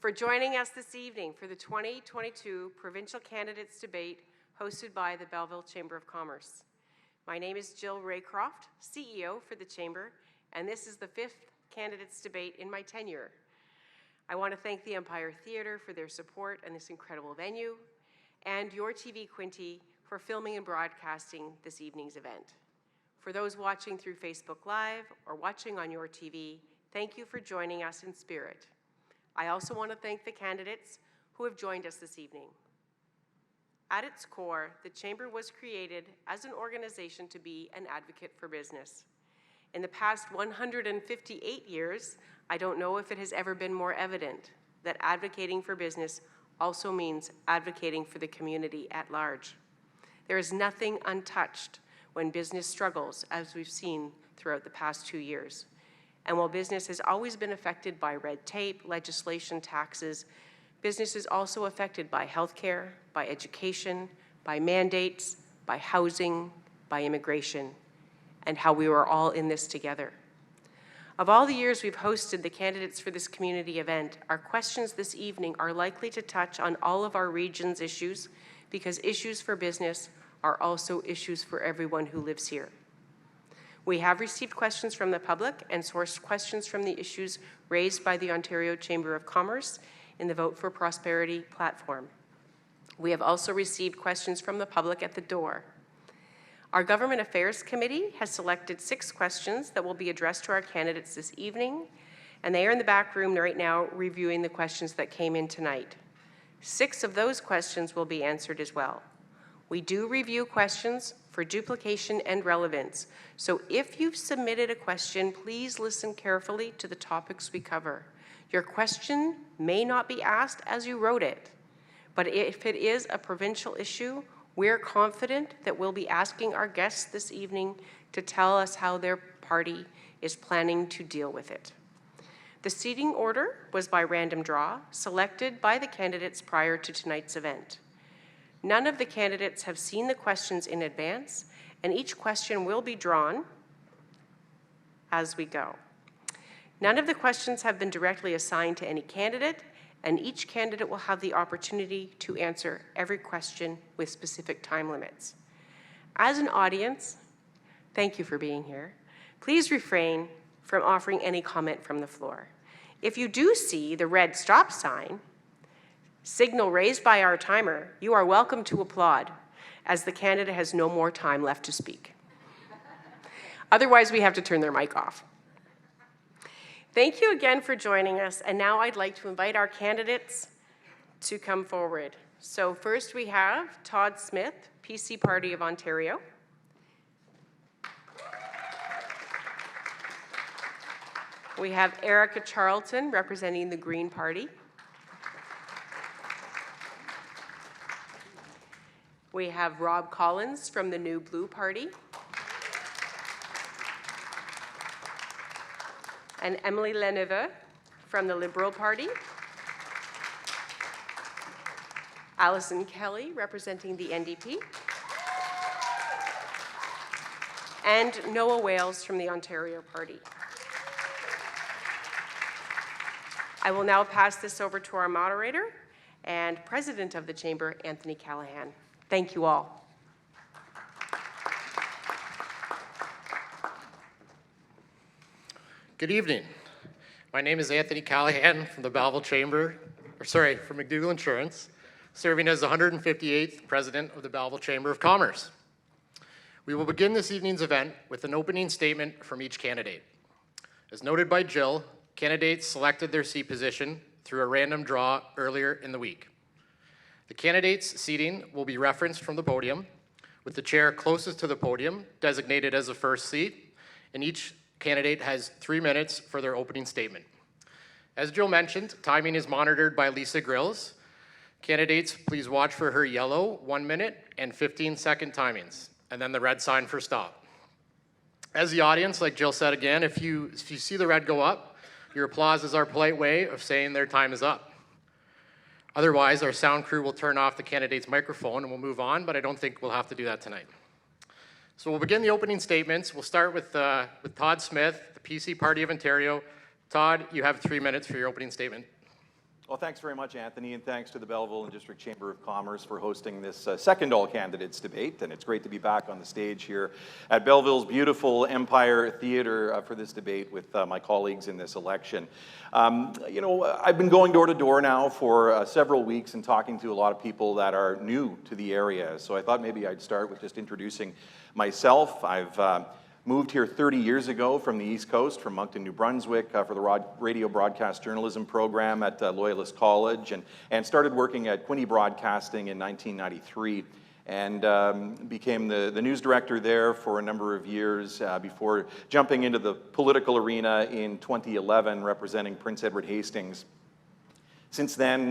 for joining us this evening for the 2022 Provincial Candidates Debate hosted by the Belleville Chamber of Commerce. My name is Jill Raycroft, CEO for the Chamber, and this is the 5th Candidates Debate in my tenure. I want to thank the Empire Theatre for their support in this incredible venue, and your TV Quinte for filming and broadcasting this evening's event. For those watching through Facebook Live or watching on your TV, thank you for joining us in spirit. I also want to thank the candidates who have joined us this evening. At its core, the Chamber was created as an organization to be an advocate for business. In the past 158 years, I don't know if it has ever been more evident that advocating for business also means advocating for the community at large. There is nothing untouched when business struggles, as we've seen throughout the past 2 years. And while business has always been affected by red tape, legislation, taxes, business is also affected by healthcare, by education, by mandates, by housing, by immigration, and how we were all in this together. Of all the years we've hosted the candidates for this community event, our questions this evening are likely to touch on all of our region's issues because issues for business are also issues for everyone who lives here. We have received questions from the public and sourced questions from the issues raised by the Ontario Chamber of Commerce in the Vote for Prosperity platform. We have also received questions from the public at the door. Our Government Affairs Committee has selected 6 questions that will be addressed to our candidates this evening, and they are in the back room right now reviewing the questions that came in tonight. 6 of those questions will be answered as well. We do review questions for duplication and relevance, so if you've submitted a question, please listen carefully to the topics we cover. Your question may not be asked as you wrote it, but if it is a provincial issue, we're confident that we'll be asking our guests this evening to tell us how their party is planning to deal with it. The seating order was by random draw, selected by the candidates prior to tonight's event. None of the candidates have seen the questions in advance, and each question will be drawn as we go. None of the questions have been directly assigned to any candidate, and each candidate will have the opportunity to answer every question with specific time limits. As an audience, thank you for being here. Please refrain from offering any comment from the floor. If you do see the red stop sign, signal raised by our timer, you are welcome to applaud, as the candidate has no more time left to speak. Otherwise, we have to turn their mic off. Thank you again for joining us, and now I'd like to invite our candidates to come forward. So first we have Todd Smith, PC Party of Ontario. We have Erica Charlton representing the Green Party. We have Rob Collins from the New Blue Party. And Emily Leneveux from the Liberal Party. Alison Kelly representing the NDP. And Noah Wales from the Ontario Party. I will now pass this over to our moderator and President of the Chamber, Anthony Callahan. Thank you all. Good evening. My name is Anthony Callahan from the Belleville Chamber, from McDougall Insurance, serving as the 158th President of the Belleville Chamber of Commerce. We will begin this evening's event with an opening statement from each candidate. As noted by Jill, candidates selected their seat position through a random draw earlier in the week. The candidates' seating will be referenced from the podium, with the chair closest to the podium designated as the first seat, and each candidate has 3 minutes for their opening statement. As Jill mentioned, timing is monitored by Lisa Grills. Candidates, please watch for her yellow 1-minute and 15-second timings, and then the red sign for stop. As the audience, like Jill said again, if you see the red go up, your applause is our polite way of saying their time is up. Otherwise, our sound crew will turn off the candidate's microphone and we'll move on, but I don't think we'll have to do that tonight. So we'll begin the opening statements. We'll start with Todd Smith, the PC Party of Ontario. Todd, you have 3 minutes for your opening statement. Well, thanks very much, Anthony, and thanks to the Belleville and District Chamber of Commerce for hosting this second all-candidates debate, and it's great to be back on the stage here at Belleville's beautiful Empire Theatre for this debate with my colleagues in this election. You know, I've been going door to door now for several weeks and talking to a lot of people that are new to the area, so I thought maybe I'd start with just introducing myself. I've moved here 30 years ago from the East Coast, from Moncton, New Brunswick, for the radio broadcast journalism program at Loyalist College, and started working at Quinte Broadcasting in 1993, and became the news director there for a number of years before jumping into the political arena in 2011, representing Prince Edward Hastings. Since then,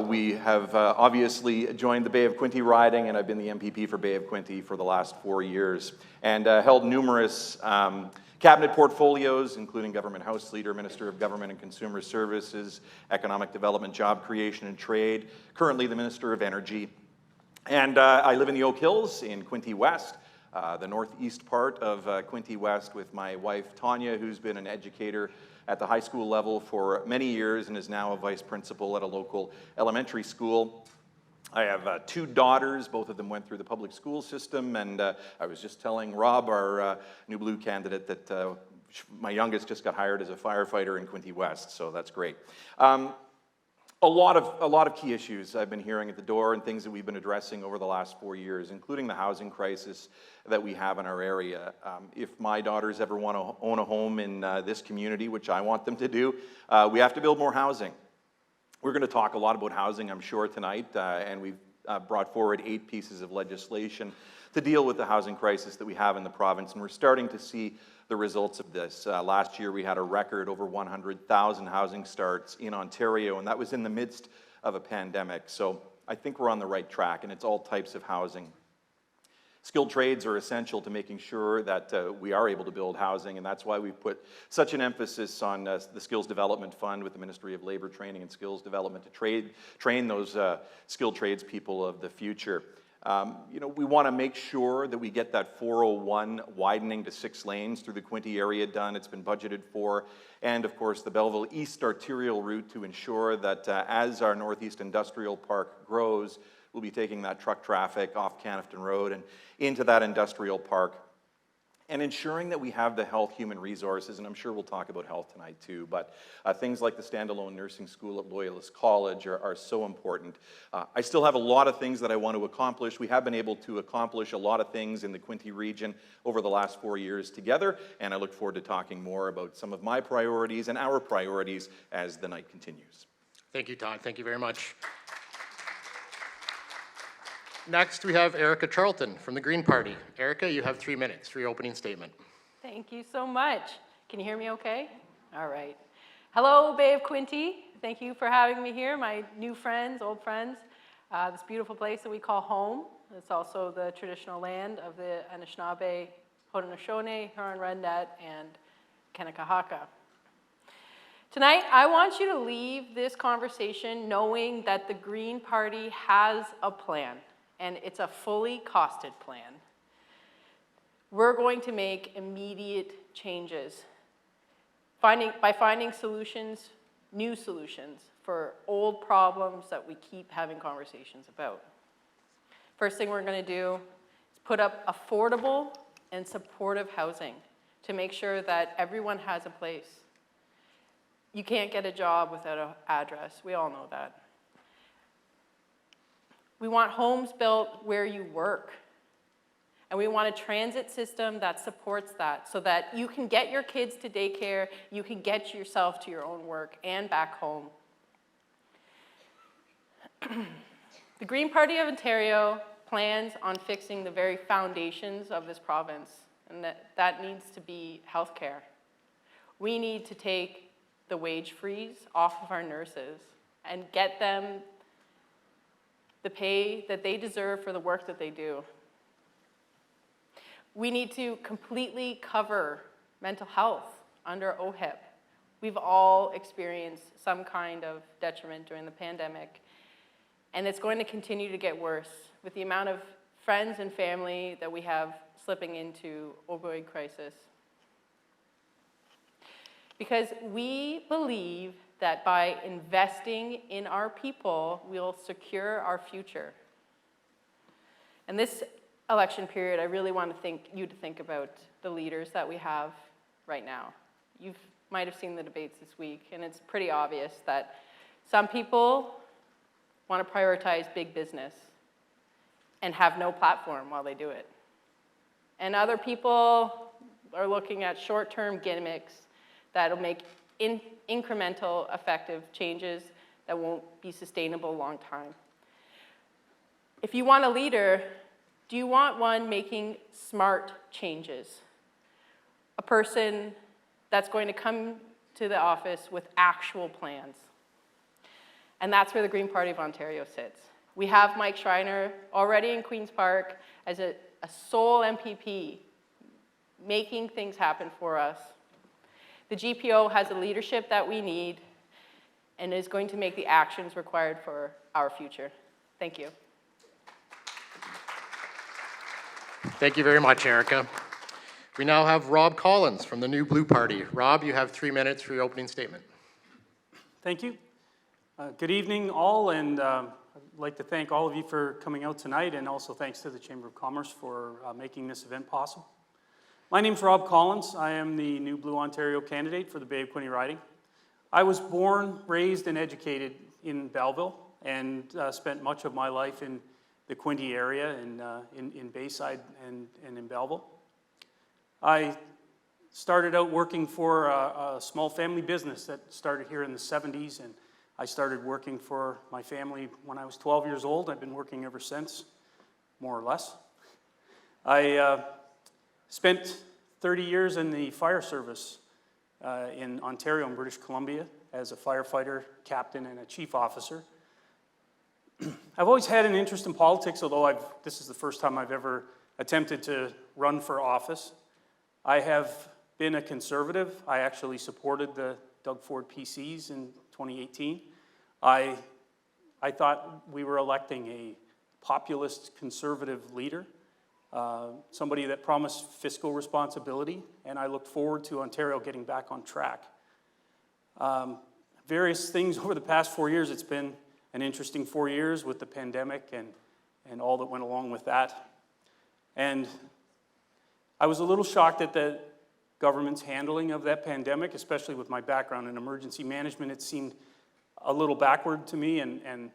we have obviously joined the Bay of Quinte riding, and I've been the MPP for Bay of Quinte for the last 4 years, and held numerous cabinet portfolios, including Government House Leader, Minister of Government and Consumer Services, Economic Development, Job Creation and Trade, currently the Minister of Energy. And I live in the Oak Hills in Quinte West, the northeast part of Quinte West, with my wife Tanya, who's been an educator at the high school level for many years and is now a vice principal at a local elementary school. I have 2 daughters. Both of them went through the public school system, and I was just telling Rob, our New Blue candidate, that my youngest just got hired as a firefighter in Quinte West, so that's great. A lot of key issues I've been hearing at the door, and things that we've been addressing over the last 4 years, including the housing crisis that we have in our area. If my daughters ever want to own a home in this community, which I want them to do, we have to build more housing. We're going to talk a lot about housing, I'm sure, tonight, and we've brought forward 8 pieces of legislation to deal with the housing crisis that we have in the province, and we're starting to see the results of this. Last year we had a record over 100,000 housing starts in Ontario, and that was in the midst of a pandemic. So I think we're on the right track, and it's all types of housing. Skilled trades are essential to making sure that we are able to build housing, and that's why we've put such an emphasis on the Skills Development Fund with the Ministry of Labour Training and Skills Development to train those skilled trades people of the future. You know, we want to make sure that we get that 401 widening to 6 lanes through the Quinte area done. It's been budgeted for. And of course, the Belleville East arterial route to ensure that as our Northeast Industrial Park grows, we'll be taking that truck traffic off Canafton Road and into that industrial park. And ensuring that we have the health human resources, and I'm sure we'll talk about health tonight too, but things like the standalone nursing school at Loyalist College are so important. I still have a lot of things that I want to accomplish. We have been able to accomplish a lot of things in the Quinte region over the last 4 years together, and I look forward to talking more about some of my priorities and our priorities as the night continues. Thank you, Todd. Thank you very much. Next, we have Erica Charlton from the Green Party. Erica, you have 3 minutes for your opening statement. Thank you so much. Can you hear me okay? All right. Hello, Bay of Quinte. Thank you for having me here, my new friends, old friends. This beautiful place that we call home. It's also the traditional land of the Anishinaabe, Haudenosaunee, Huron-Wendat, and Kanekahaka. Tonight, I want you to leave this conversation knowing that the Green Party has a plan, and it's a fully costed plan. We're going to make immediate changes by finding solutions, new solutions for old problems that we keep having conversations about. First thing we're going to do is put up affordable and supportive housing to make sure that everyone has a place. You can't get a job without an address. We all know that. We want homes built where you work. And we want a transit system that supports that so that you can get your kids to daycare, you can get yourself to your own work and back home. The Green Party of Ontario plans on fixing the very foundations of this province, and that needs to be healthcare. We need to take the wage freeze off of our nurses and get them the pay that they deserve for the work that they do. We need to completely cover mental health under OHIP. We've all experienced some kind of detriment during the pandemic, and it's going to continue to get worse with the amount of friends and family that we have slipping into opioid crisis. Because we believe that by investing in our people, we'll secure our future. And this election period, I really want you to think about the leaders that we have right now. You might have seen the debates this week, and it's pretty obvious that some people want to prioritize big business and have no platform while they do it. And other people are looking at short-term gimmicks that'll make incremental, effective changes that won't be sustainable long time. If you want a leader, do you want one making smart changes? A person that's going to come to the office with actual plans. And that's where the Green Party of Ontario sits. We have Mike Schreiner already in Queen's Park as a sole MPP, making things happen for us. The GPO has the leadership that we need and is going to make the actions required for our future. Thank you. Thank you very much, Erica. We now have Rob Collins from the New Blue Party. Rob, you have 3 minutes for your opening statement. Thank you. Good evening, all, and I'd like to thank all of you for coming out tonight, and also thanks to the Chamber of Commerce for making this event possible. My name's Rob Collins. I am the New Blue Ontario candidate for the Bay of Quinte riding. I was born, raised, and educated in Belleville, and spent much of my life in the Quinte area, in Bayside and in Belleville. I started out working for a small family business that started here in the 70s, and I started working for my family when I was 12 years old. I've been working ever since, more or less. I spent 30 years in the fire service in Ontario and British Columbia as a firefighter, captain, and a chief officer. I've always had an interest in politics, although this is the first time I've ever attempted to run for office. I have been a conservative. I actually supported the Doug Ford PCs in 2018. I thought we were electing a populist conservative leader, somebody that promised fiscal responsibility, and I looked forward to Ontario getting back on track. Various things over the past 4 years. It's been an interesting 4 years with the pandemic and all that went along with that. And I was a little shocked at the government's handling of that pandemic, especially with my background in emergency management. It seemed a little backward to me, and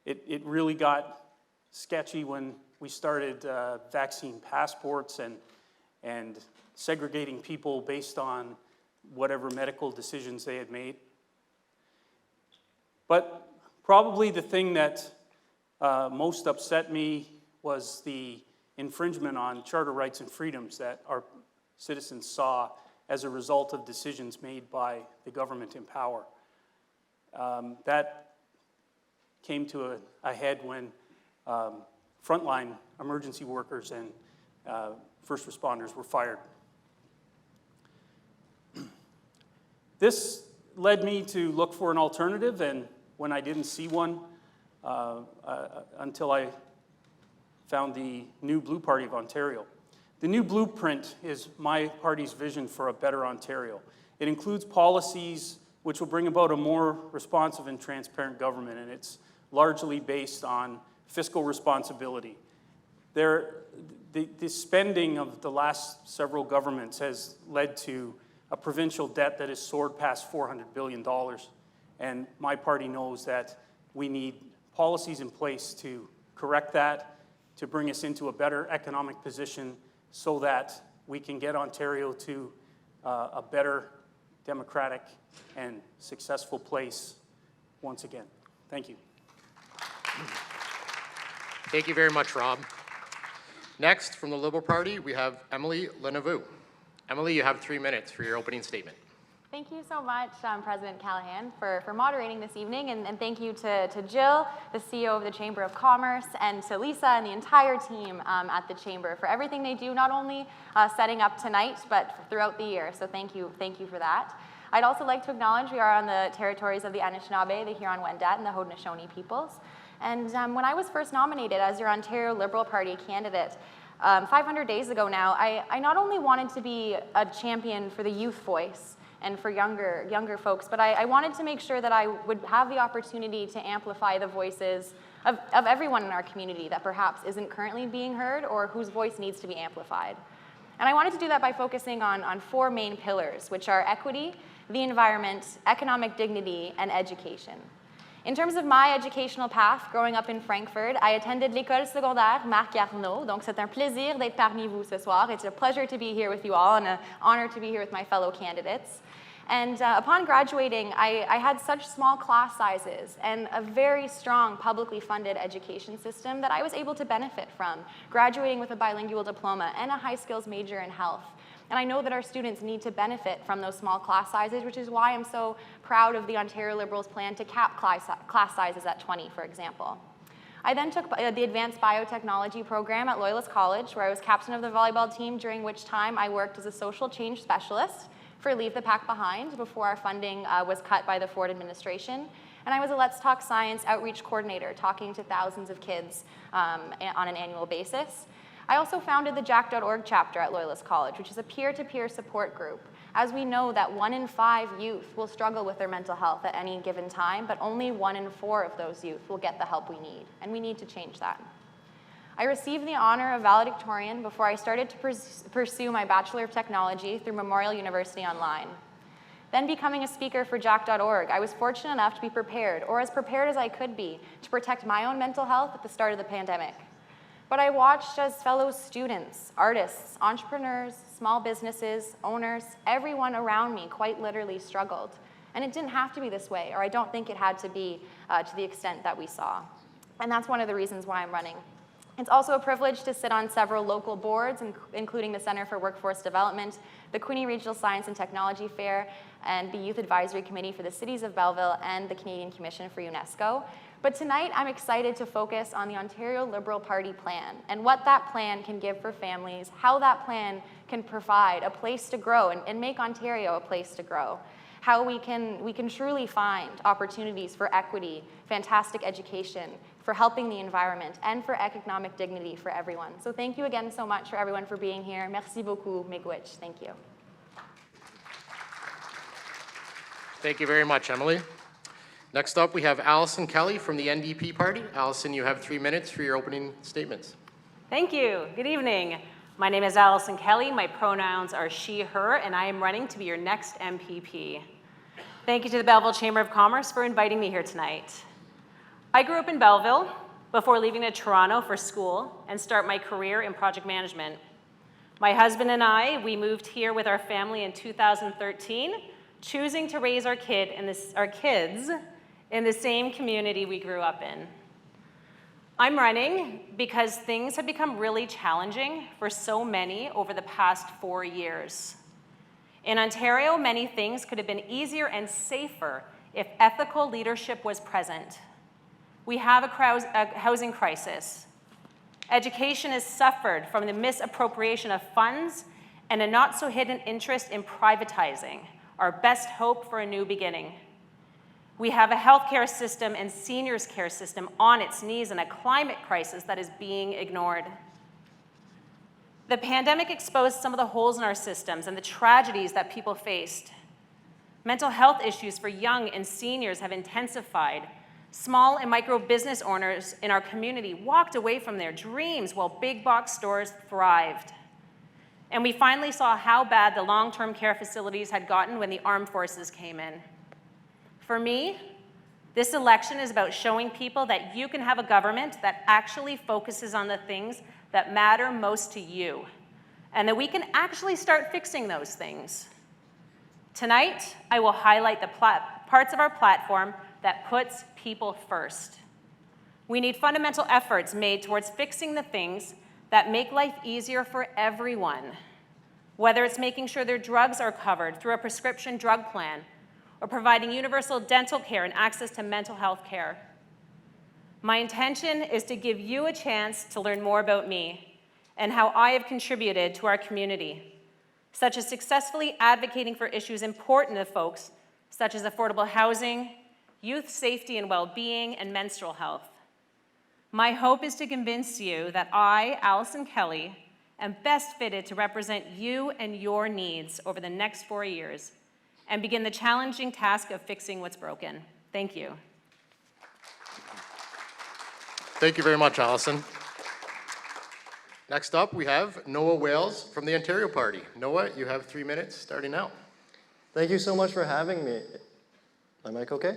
it really got sketchy when we started vaccine passports and segregating people based on whatever medical decisions they had made. But probably the thing that most upset me was the infringement on charter rights and freedoms that our citizens saw as a result of decisions made by the government in power. That came to a head when frontline emergency workers and first responders were fired. This led me to look for an alternative, and when I didn't see one until I found the New Blue Party of Ontario. The New Blueprint is my party's vision for a better Ontario. It includes policies which will bring about a more responsive and transparent government, and it's largely based on fiscal responsibility. The spending of the last several governments has led to a provincial debt that has soared past $400 billion, and my party knows that we need policies in place to correct that, to bring us into a better economic position so that we can get Ontario to a better democratic and successful place once again. Thank you. Thank you very much, Rob. Next, from the Liberal Party, we have Emily Lenavue. Emily, you have 3 minutes for your opening statement. Thank you so much, President Callahan, for moderating this evening, and thank you to Jill, the CEO of the Chamber of Commerce, and to Lisa and the entire team at the Chamber for everything they do, not only setting up tonight, but throughout the year. So thank you for that. I'd also like to acknowledge we are on the territories of the Anishinaabe, the Huron-Wendat, and the Haudenosaunee peoples. And when I was first nominated as your Ontario Liberal Party candidate, 500 days ago now, I not only wanted to be a champion for the youth voice and for younger folks. But I wanted to make sure that I would have the opportunity to amplify the voices of everyone in our community that perhaps isn't currently being heard or whose voice needs to be amplified. And I wanted to do that by focusing on 4 main pillars, which are equity, the environment, economic dignity, and education. In terms of my educational path, growing up in Frankfurt, I attended l'école secondaire Marc Arnaud, donc c'est un plaisir d'être parmi vous ce soir. It's a pleasure to be here with you all and an honor to be here with my fellow candidates. And upon graduating, I had such small class sizes and a very strong publicly funded education system that I was able to benefit from, graduating with a bilingual diploma and a high skills major in health. And I know that our students need to benefit from those small class sizes, which is why I'm so proud of the Ontario Liberals' plan to cap class sizes at 20, for example. I then took the Advanced Biotechnology program at Loyalist College, where I was captain of the volleyball team, during which time I worked as a social change specialist for Leave the Pack Behind before our funding was cut by the Ford administration. And I was a Let's Talk Science outreach coordinator, talking to thousands of kids on an annual basis. I also founded the Jack.org chapter at Loyalist College, which is a peer-to-peer support group, as we know that 1 in 5 youth will struggle with their mental health at any given time, but only 1 in 4 of those youth will get the help we need, and we need to change that. I received the honor of valedictorian before I started to pursue my Bachelor of Technology through Memorial University Online. Then becoming a speaker for Jack.org, I was fortunate enough to be prepared, or as prepared as I could be, to protect my own mental health at the start of the pandemic. But I watched as fellow students, artists, entrepreneurs, small businesses, owners, everyone around me quite literally struggled. And it didn't have to be this way, or I don't think it had to be to the extent that we saw. And that's one of the reasons why I'm running. It's also a privilege to sit on several local boards, including the Center for Workforce Development, the Queenie Regional Science and Technology Fair, and the Youth Advisory Committee for the Cities of Belleville and the Canadian Commission for UNESCO. But tonight, I'm excited to focus on the Ontario Liberal Party plan and what that plan can give for families, how that plan can provide a place to grow and make Ontario a place to grow, how we can truly find opportunities for equity, fantastic education, for helping the environment, and for economic dignity for everyone. So thank you again so much for everyone for being here. Merci beaucoup, Miigwech. Thank you. Thank you very much, Emily. Next up, we have Allison Kelly from the NDP party. Allison, you have 3 minutes for your opening statements. Thank you. Good evening. My name is Allison Kelly. My pronouns are she, her, and I am running to be your next MPP. Thank you to the Belleville Chamber of Commerce for inviting me here tonight. I grew up in Belleville before leaving to Toronto for school and start my career in project management. My husband and I, we moved here with our family in 2013, choosing to raise our kids in the same community we grew up in. I'm running because things have become really challenging for so many over the past 4 years. In Ontario, many things could have been easier and safer if ethical leadership was present. We have a housing crisis. Education has suffered from the misappropriation of funds and a not-so-hidden interest in privatizing, our best hope for a new beginning. We have a healthcare system and seniors care system on its knees and a climate crisis that is being ignored. The pandemic exposed some of the holes in our systems and the tragedies that people faced. Mental health issues for young and seniors have intensified. Small and micro business owners in our community walked away from their dreams while big box stores thrived. And we finally saw how bad the long-term care facilities had gotten when the armed forces came in. For me, this election is about showing people that you can have a government that actually focuses on the things that matter most to you, and that we can actually start fixing those things. Tonight, I will highlight the parts of our platform that puts people first. We need fundamental efforts made towards fixing the things that make life easier for everyone, whether it's making sure their drugs are covered through a prescription drug plan, or providing universal dental care and access to mental health care. My intention is to give you a chance to learn more about me and how I have contributed to our community, such as successfully advocating for issues important to folks, such as affordable housing, youth safety and well-being, and menstrual health. My hope is to convince you that I, Allison Kelly, am best fitted to represent you and your needs over the next 4 years, and begin the challenging task of fixing what's broken. Thank you. Thank you very much, Allison. Next up, we have Noah Wales from the Ontario Party. Noah, you have 3 minutes starting now. Thank you so much for having me. My mic okay?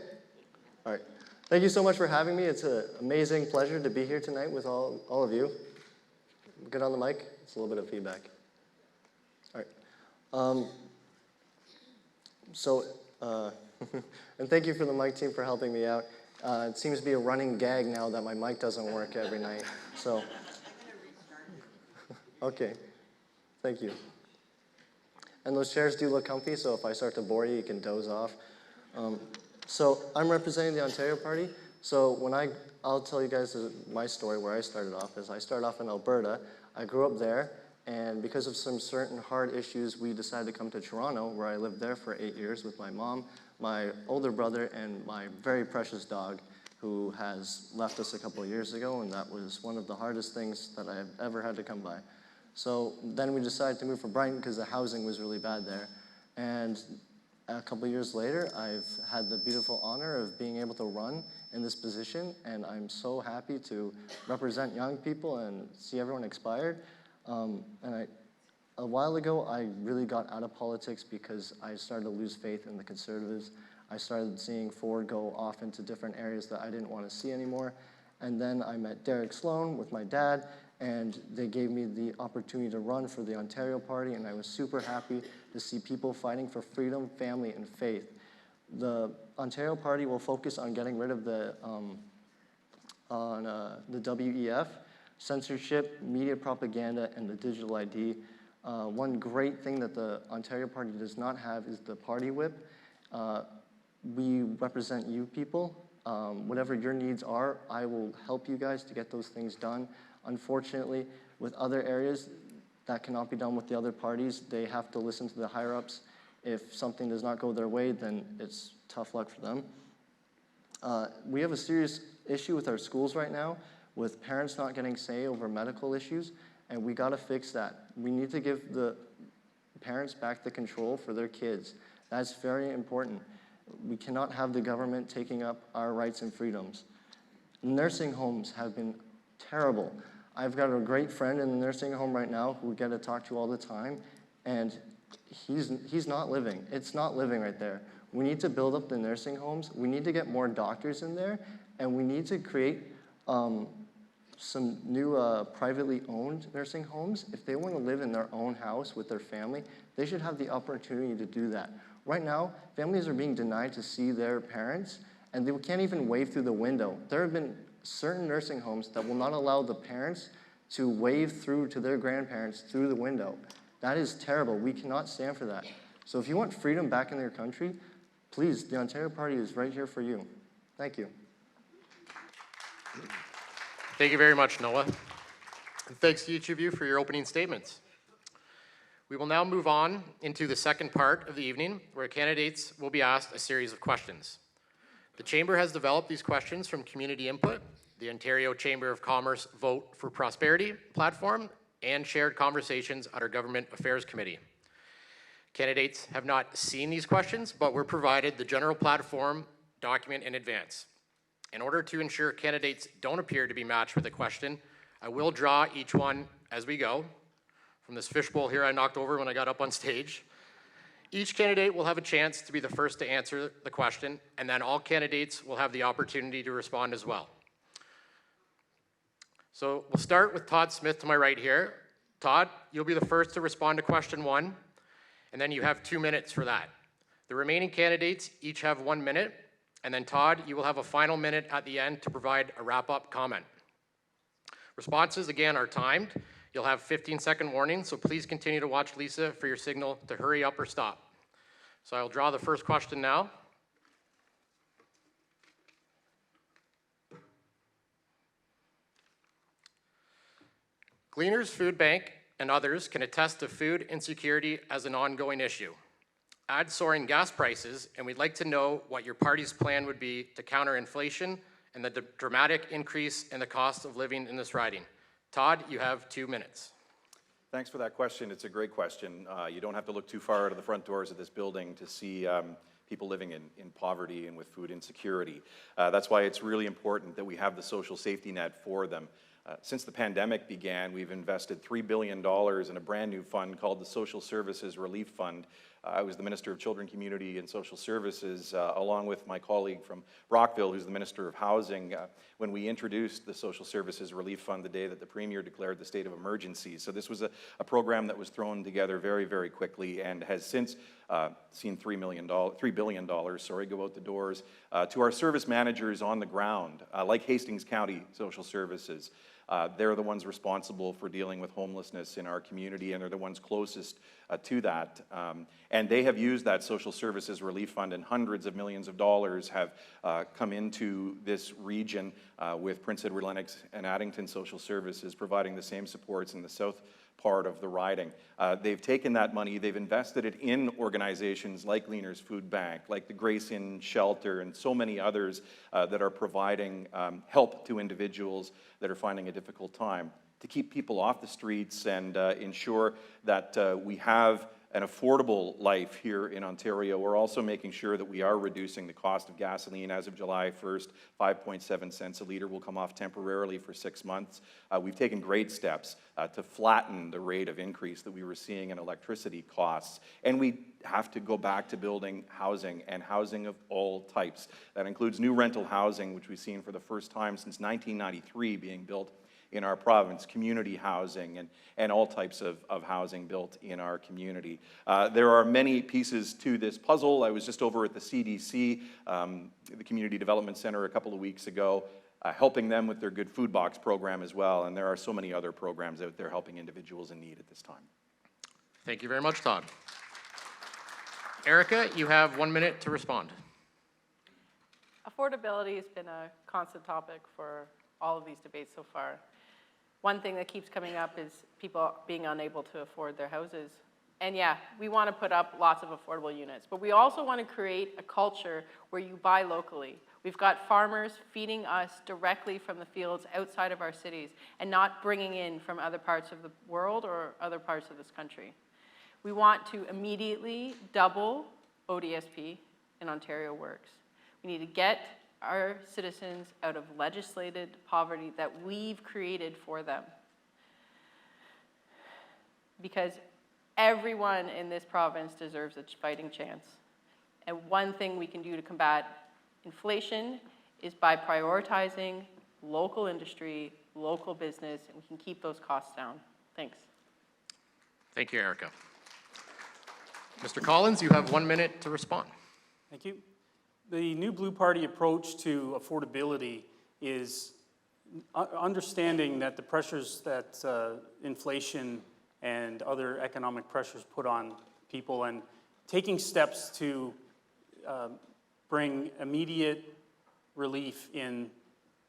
All right. Thank you so much for having me. It's an amazing pleasure to be here tonight with all of you. Good on the mic? It's a little bit of feedback. All right. And thank you for the mic team for helping me out. It seems to be a running gag now that my mic doesn't work every night. So, okay. Thank you. And those chairs do look comfy, so if I start to bore you, you can doze off. So I'm representing the Ontario Party. So I'll tell you guys my story where I started off. Is I started off in Alberta. I grew up there, and because of some certain hard issues, we decided to come to Toronto, where I lived there for 8 years with my mom, my older brother, and my very precious dog, who has left us a couple of years ago, and that was one of the hardest things that I've ever had to come by. So then we decided to move from Brighton because the housing was really bad there. And a couple of years later, I've had the beautiful honor of being able to run in this position, and I'm so happy to represent young people and see everyone inspired. A while ago, I really got out of politics because I started to lose faith in the Conservatives. I started seeing Ford go off into different areas that I didn't want to see anymore. And then I met Derek Sloan with my dad, and they gave me the opportunity to run for the Ontario Party, and I was super happy to see people fighting for freedom, family, and faith. The Ontario Party will focus on getting rid of the WEF, censorship, media propaganda, and the digital ID. One great thing that the Ontario Party does not have is the party whip. We represent you people. Whatever your needs are, I will help you guys to get those things done. Unfortunately, with other areas, that cannot be done with the other parties. They have to listen to the higher-ups. If something does not go their way, then it's tough luck for them. We have a serious issue with our schools right now, with parents not getting say over medical issues, and we gotta fix that. We need to give the parents back the control for their kids. That's very important. We cannot have the government taking up our rights and freedoms. Nursing homes have been terrible. I've got a great friend in the nursing home right now who we get to talk to all the time, and he's not living. It's not living right there. We need to build up the nursing homes. We need to get more doctors in there, and we need to create some new privately owned nursing homes. If they want to live in their own house with their family, they should have the opportunity to do that. Right now, families are being denied to see their parents, and they can't even wave through the window. There have been certain nursing homes that will not allow the parents to wave through to their grandparents through the window. That is terrible. We cannot stand for that. So if you want freedom back in your country, please, the Ontario Party is right here for you. Thank you. Thank you very much, Noah. And thanks to each of you for your opening statements. We will now move on into the second part of the evening, where candidates will be asked a series of questions. The Chamber has developed these questions from community input, the Ontario Chamber of Commerce Vote for Prosperity platform, and shared conversations at our Government Affairs Committee. Candidates have not seen these questions, but were provided the general platform document in advance. In order to ensure candidates don't appear to be matched with a question, I will draw each one as we go. From this fishbowl here I knocked over when I got up on stage. Each candidate will have a chance to be the first to answer the question, and then all candidates will have the opportunity to respond as well. So we'll start with Todd Smith to my right here. Todd, you'll be the first to respond to question 1, and then you have 2 minutes for that. The remaining candidates each have 1 minute, and then Todd, you will have a final minute at the end to provide a wrap-up comment. Responses, again, are timed. You'll have 15-second warning, so please continue to watch Lisa for your signal to hurry up or stop. So I'll draw the first question now. Gleaners Food Bank and others can attest to food insecurity as an ongoing issue. Add soaring gas prices, and we'd like to know what your party's plan would be to counter inflation and the dramatic increase in the cost of living in this riding. Todd, you have 2 minutes. Thanks for that question. It's a great question. You don't have to look too far out of the front doors of this building to see people living in poverty and with food insecurity. That's why it's really important that we have the social safety net for them. Since the pandemic began, we've invested $3 billion in a brand new fund called the Social Services Relief Fund. I was the Minister of Children, Community and Social Services, along with my colleague from Brockville, who's the Minister of Housing, when we introduced the Social Services Relief Fund the day that the Premier declared the state of emergency. So this was a program that was thrown together very, very quickly and has since seen $3 billion go out the doors to our service managers on the ground, like Hastings County Social Services. They're the ones responsible for dealing with homelessness in our community, and they're the ones closest to that. And they have used that Social Services Relief Fund, and hundreds of millions of dollars have come into this region with Prince Edward Lennox and Addington Social Services providing the same supports in the south part of the riding. They've taken that money, they've invested it in organizations like Leaner's Food Bank, like the Grace Inn Shelter, and so many others that are providing help to individuals that are finding a difficult time to keep people off the streets and ensure that we have an affordable life here in Ontario. We're also making sure that we are reducing the cost of gasoline. As of July 1st, 5.7 cents a litre will come off temporarily for 6 months. We've taken great steps to flatten the rate of increase that we were seeing in electricity costs. And we have to go back to building housing, and housing of all types. That includes new rental housing, which we've seen for the first time since 1993 being built in our province, community housing, and all types of housing built in our community. There are many pieces to this puzzle. I was just over at the CDC, the Community Development Center, a couple of weeks ago, helping them with their Good Food Box program as well, and there are so many other programs out there helping individuals in need at this time. Thank you very much, Todd. Erica, you have 1 minute to respond. Affordability has been a constant topic for all of these debates so far. One thing that keeps coming up is people being unable to afford their houses. And yeah, we want to put up lots of affordable units, but we also want to create a culture where you buy locally. We've got farmers feeding us directly from the fields outside of our cities and not bringing in from other parts of the world or other parts of this country. We want to immediately double ODSP in Ontario Works. We need to get our citizens out of legislated poverty that we've created for them. Because everyone in this province deserves a fighting chance. And one thing we can do to combat inflation is by prioritizing local industry, local business, and we can keep those costs down. Thanks. Thank you, Erica. Mr. Collins, you have 1 minute to respond. Thank you. The new Blue Party approach to affordability is understanding that the pressures that inflation and other economic pressures put on people, and taking steps to bring immediate relief in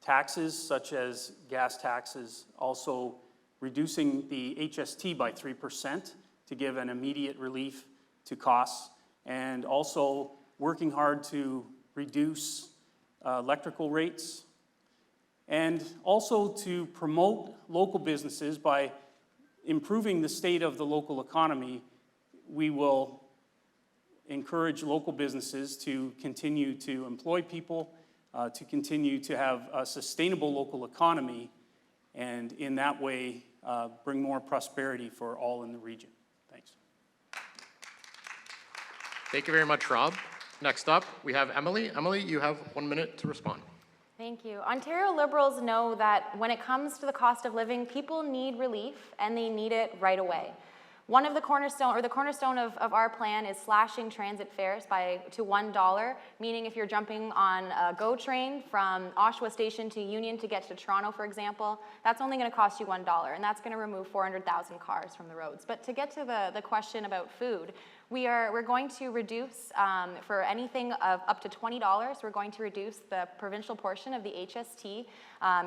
taxes such as gas taxes, also reducing the HST by 3% to give an immediate relief to costs, and also working hard to reduce electrical rates, and also to promote local businesses by improving the state of the local economy. We will encourage local businesses to continue to employ people, to continue to have a sustainable local economy, and in that way bring more prosperity for all in the region. Thanks. Thank you very much, Rob. Next up, we have Emily. Emily, you have 1 minute to respond. Thank you. Ontario Liberals know that when it comes to the cost of living, people need relief, and they need it right away. One of the cornerstone of our plan is slashing transit fares to $1, meaning if you're jumping on a GO train from Oshawa Station to Union to get to Toronto, for example, that's only going to cost you $1, and that's going to remove 400,000 cars from the roads. But to get to the question about food, we're going to reduce, for anything of up to $20, we're going to reduce the provincial portion of the HST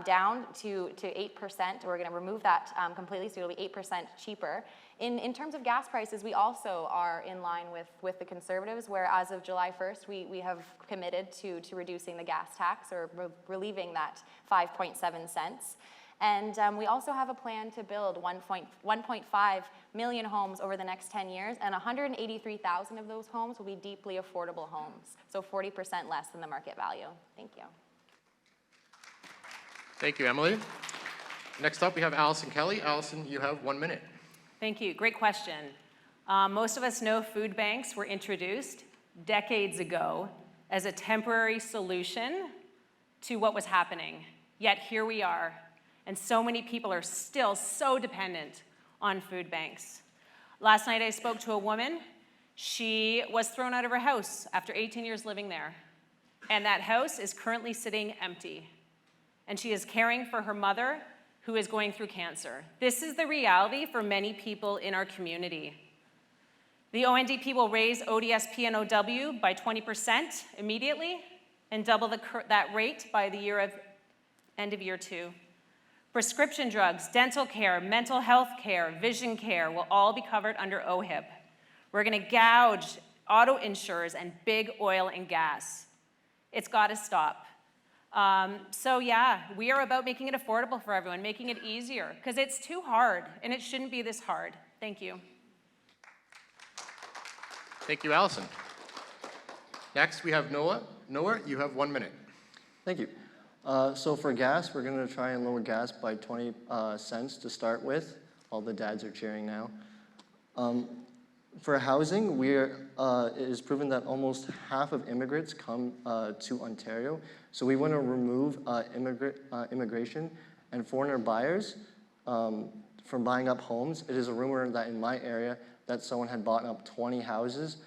down to 8%. We're going to remove that completely, so it'll be 8% cheaper. In terms of gas prices, we also are in line with the Conservatives, where as of July 1st, we have committed to reducing the gas tax, or relieving that 5.7 cents. And we also have a plan to build 1.5 million homes over the next 10 years, and 183,000 of those homes will be deeply affordable homes, so 40% less than the market value. Thank you. Thank you, Emily. Next up, we have Allison Kelly. Allison, you have 1 minute. Thank you. Great question. Most of us know food banks were introduced decades ago as a temporary solution to what was happening. Yet here we are, and so many people are still so dependent on food banks. Last night I spoke to a woman. She was thrown out of her house after 18 years living there, and that house is currently sitting empty. And she is caring for her mother, who is going through cancer. This is the reality for many people in our community. The ONDP will raise ODSP and OW by 20% immediately and double that rate by the end of year 2. Prescription drugs, dental care, mental health care, vision care will all be covered under OHIP. We're gonna gouge auto insurers and big oil and gas. It's gotta stop. So yeah, we are about making it affordable for everyone, making it easier, because it's too hard, and it shouldn't be this hard. Thank you. Thank you, Allison. Next, we have Noah. Noah, you have 1 minute. Thank you. So for gas, we're going to try and lower gas by 20 cents to start with. All the dads are cheering now. For housing, it is proven that almost half of immigrants come to Ontario. So we want to remove immigration and foreigner buyers from buying up homes. It is a rumor that in my area that someone had bought up 20 houses.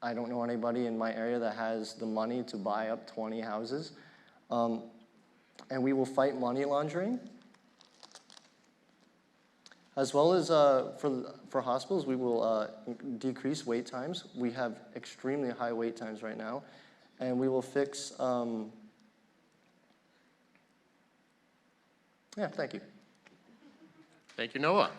I don't know anybody in my area that has the money to buy up 20 houses. And we will fight money laundering. As well as for hospitals, we will decrease wait times. We have extremely high wait times right now. And we will fix, yeah, thank you. Thank you, Noah.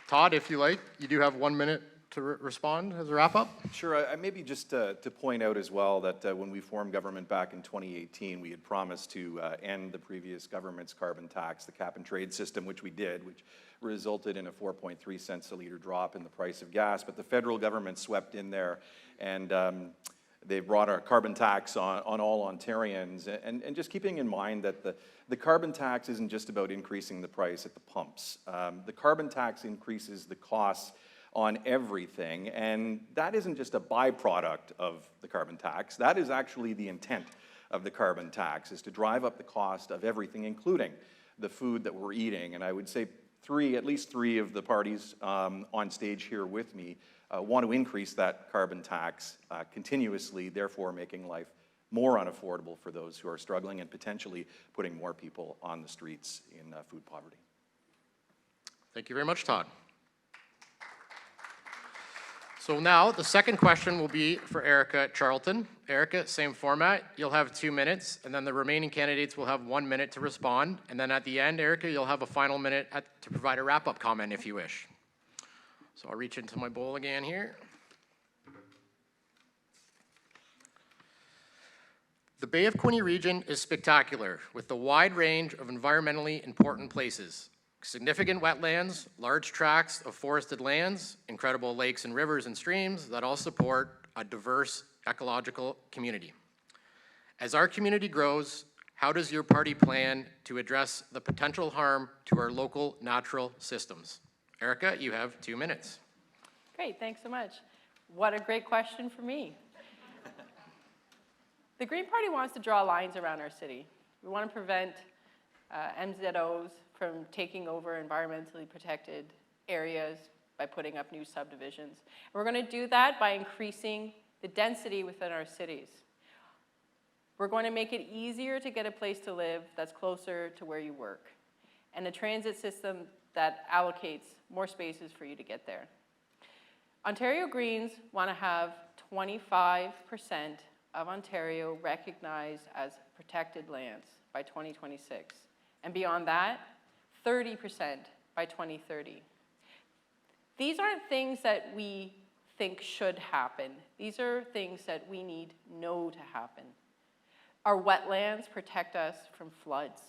Todd, if you like, you do have 1 minute to respond as a wrap-up. Sure. Maybe just to point out as well that when we formed government back in 2018, we had promised to end the previous government's carbon tax, the cap-and-trade system, which we did, which resulted in a 4.3 cents a litre drop in the price of gas. But the federal government swept in there, and they brought a carbon tax on all Ontarians. And just keeping in mind that the carbon tax isn't just about increasing the price at the pumps. The carbon tax increases the costs on everything, and that isn't just a byproduct of the carbon tax. That is actually the intent of the carbon tax, is to drive up the cost of everything, including the food that we're eating. And I would say at least three of the parties on stage here with me want to increase that carbon tax continuously, therefore making life more unaffordable for those who are struggling and potentially putting more people on the streets in food poverty. Thank you very much, Todd. So now the second question will be for Erica at Charlton. Erica, same format. You'll have 2 minutes, and then the remaining candidates will have 1 minute to respond. And then at the end, Erica, you'll have a final minute to provide a wrap-up comment if you wish. So I'll reach into my bowl again here. The Bay of Quinte region is spectacular, with a wide range of environmentally important places. Significant wetlands, large tracts of forested lands, incredible lakes and rivers and streams that all support a diverse ecological community. As our community grows, how does your party plan to address the potential harm to our local natural systems? Erica, you have 2 minutes. Great, thanks so much. What a great question for me. The Green Party wants to draw lines around our city. We want to prevent MZOs from taking over environmentally protected areas by putting up new subdivisions. And we're going to do that by increasing the density within our cities. We're going to make it easier to get a place to live that's closer to where you work, and a transit system that allocates more spaces for you to get there. Ontario Greens want to have 25% of Ontario recognized as protected lands by 2026. And beyond that, 30% by 2030. These aren't things that we think should happen. These are things that we need know to happen. Our wetlands protect us from floods.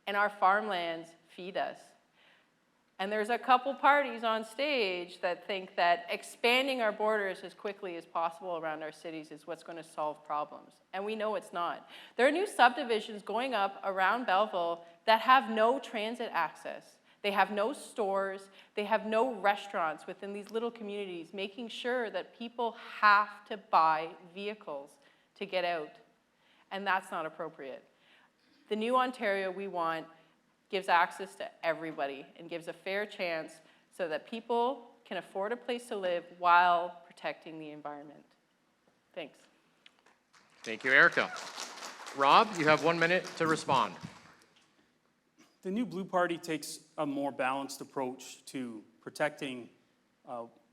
and our farmlands feed us. And there's a couple parties on stage that think that expanding our borders as quickly as possible around our cities is what's going to solve problems. And we know it's not. There are new subdivisions going up around Belleville that have no transit access. They have no stores. They have no restaurants within these little communities, making sure that people have to buy vehicles to get out. And that's not appropriate. The new Ontario we want gives access to everybody and gives a fair chance so that people can afford a place to live while protecting the environment. Thanks. Thank you, Erica. Rob, you have 1 minute to respond. The new Blue Party takes a more balanced approach to protecting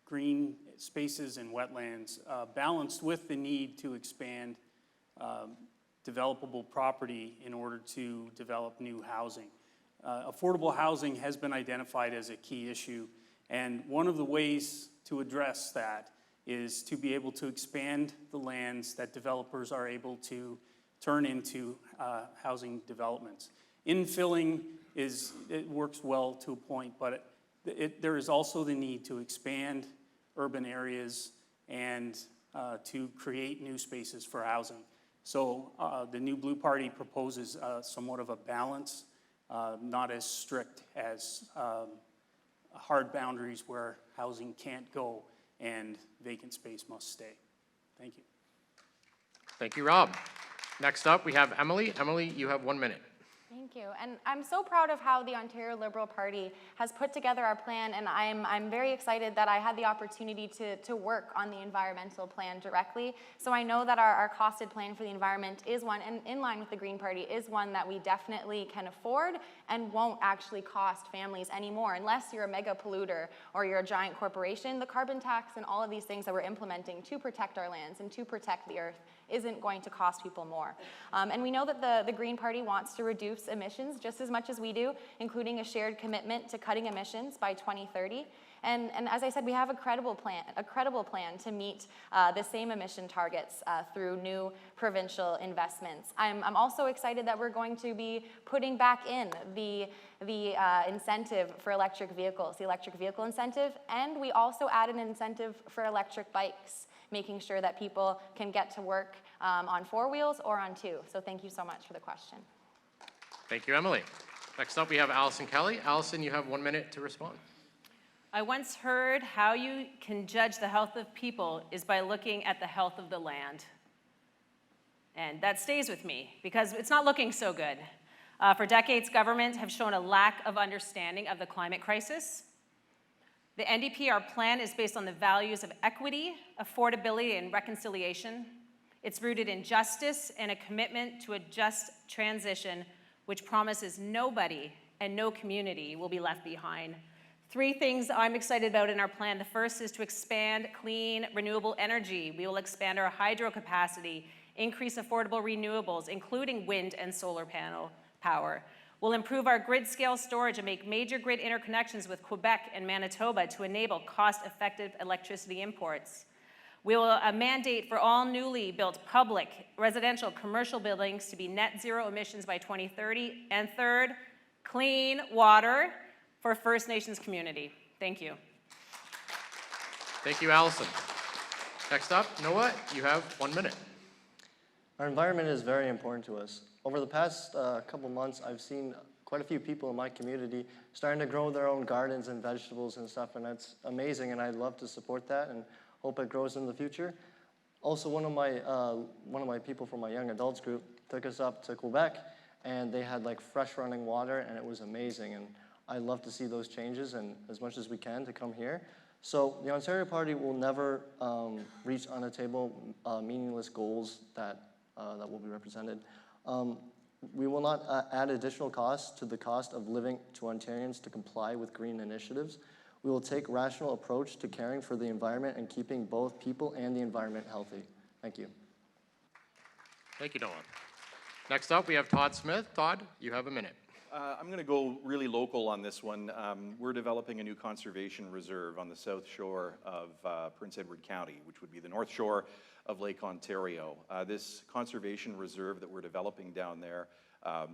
green spaces and wetlands, balanced with the need to expand developable property in order to develop new housing. Affordable housing has been identified as a key issue, and one of the ways to address that is to be able to expand the lands that developers are able to turn into housing developments. Infilling it works well to a point, but there is also the need to expand urban areas and to create new spaces for housing. So the new Blue Party proposes somewhat of a balance, not as strict as hard boundaries where housing can't go and vacant space must stay. Thank you. Thank you, Rob. Next up, we have Emily. Emily, you have 1 minute. Thank you. And I'm so proud of how the Ontario Liberal Party has put together our plan, and I'm very excited that I had the opportunity to work on the environmental plan directly. So I know that our costed plan for the environment is one, and in line with the Green Party, is one that we definitely can afford and won't actually cost families anymore. Unless you're a mega polluter or you're a giant corporation, the carbon tax and all of these things that we're implementing to protect our lands and to protect the earth isn't going to cost people more. And we know that the Green Party wants to reduce emissions just as much as we do, including a shared commitment to cutting emissions by 2030. And as I said, we have a credible plan to meet the same emission targets through new provincial investments. I'm also excited that we're going to be putting back in the incentive for electric vehicles, the electric vehicle incentive, and we also added an incentive for electric bikes, making sure that people can get to work on 4 wheels or on 2. So thank you so much for the question. Thank you, Emily. Next up, we have Allison Kelly. Allison, you have 1 minute to respond. I once heard how you can judge the health of people is by looking at the health of the land. And that stays with me because it's not looking so good. For decades, governments have shown a lack of understanding of the climate crisis. The NDP, our plan, is based on the values of equity, affordability, and reconciliation. It's rooted in justice and a commitment to a just transition, which promises nobody and no community will be left behind. 3 things I'm excited about in our plan. The first is to expand clean, renewable energy. We will expand our hydro capacity, increase affordable renewables, including wind and solar panel power. We'll improve our grid-scale storage and make major grid interconnections with Quebec and Manitoba to enable cost-effective electricity imports. We will mandate for all newly built public, residential, commercial buildings to be net zero emissions by 2030. And third, clean water for First Nations community. Thank you. Thank you, Allison. Next up, Noah, you have 1 minute. Our environment is very important to us. Over the past couple months, I've seen quite a few people in my community starting to grow their own gardens and vegetables and stuff, and that's amazing, and I'd love to support that and hope it grows in the future. Also, one of my people from my young adults group took us up to Quebec, and they had like fresh running water, and it was amazing, and I'd love to see those changes and as much as we can to come here. So the Ontario Party will never reach on the table meaningless goals that will be represented. We will not add additional costs to the cost of living to Ontarians to comply with green initiatives. We will take rational approach to caring for the environment and keeping both people and the environment healthy. Thank you. Thank you, Noah. Next up, we have Todd Smith. Todd, you have a minute. I'm going to go really local on this one. We're developing a new conservation reserve on the south shore of Prince Edward County, which would be the north shore of Lake Ontario. This conservation reserve that we're developing down there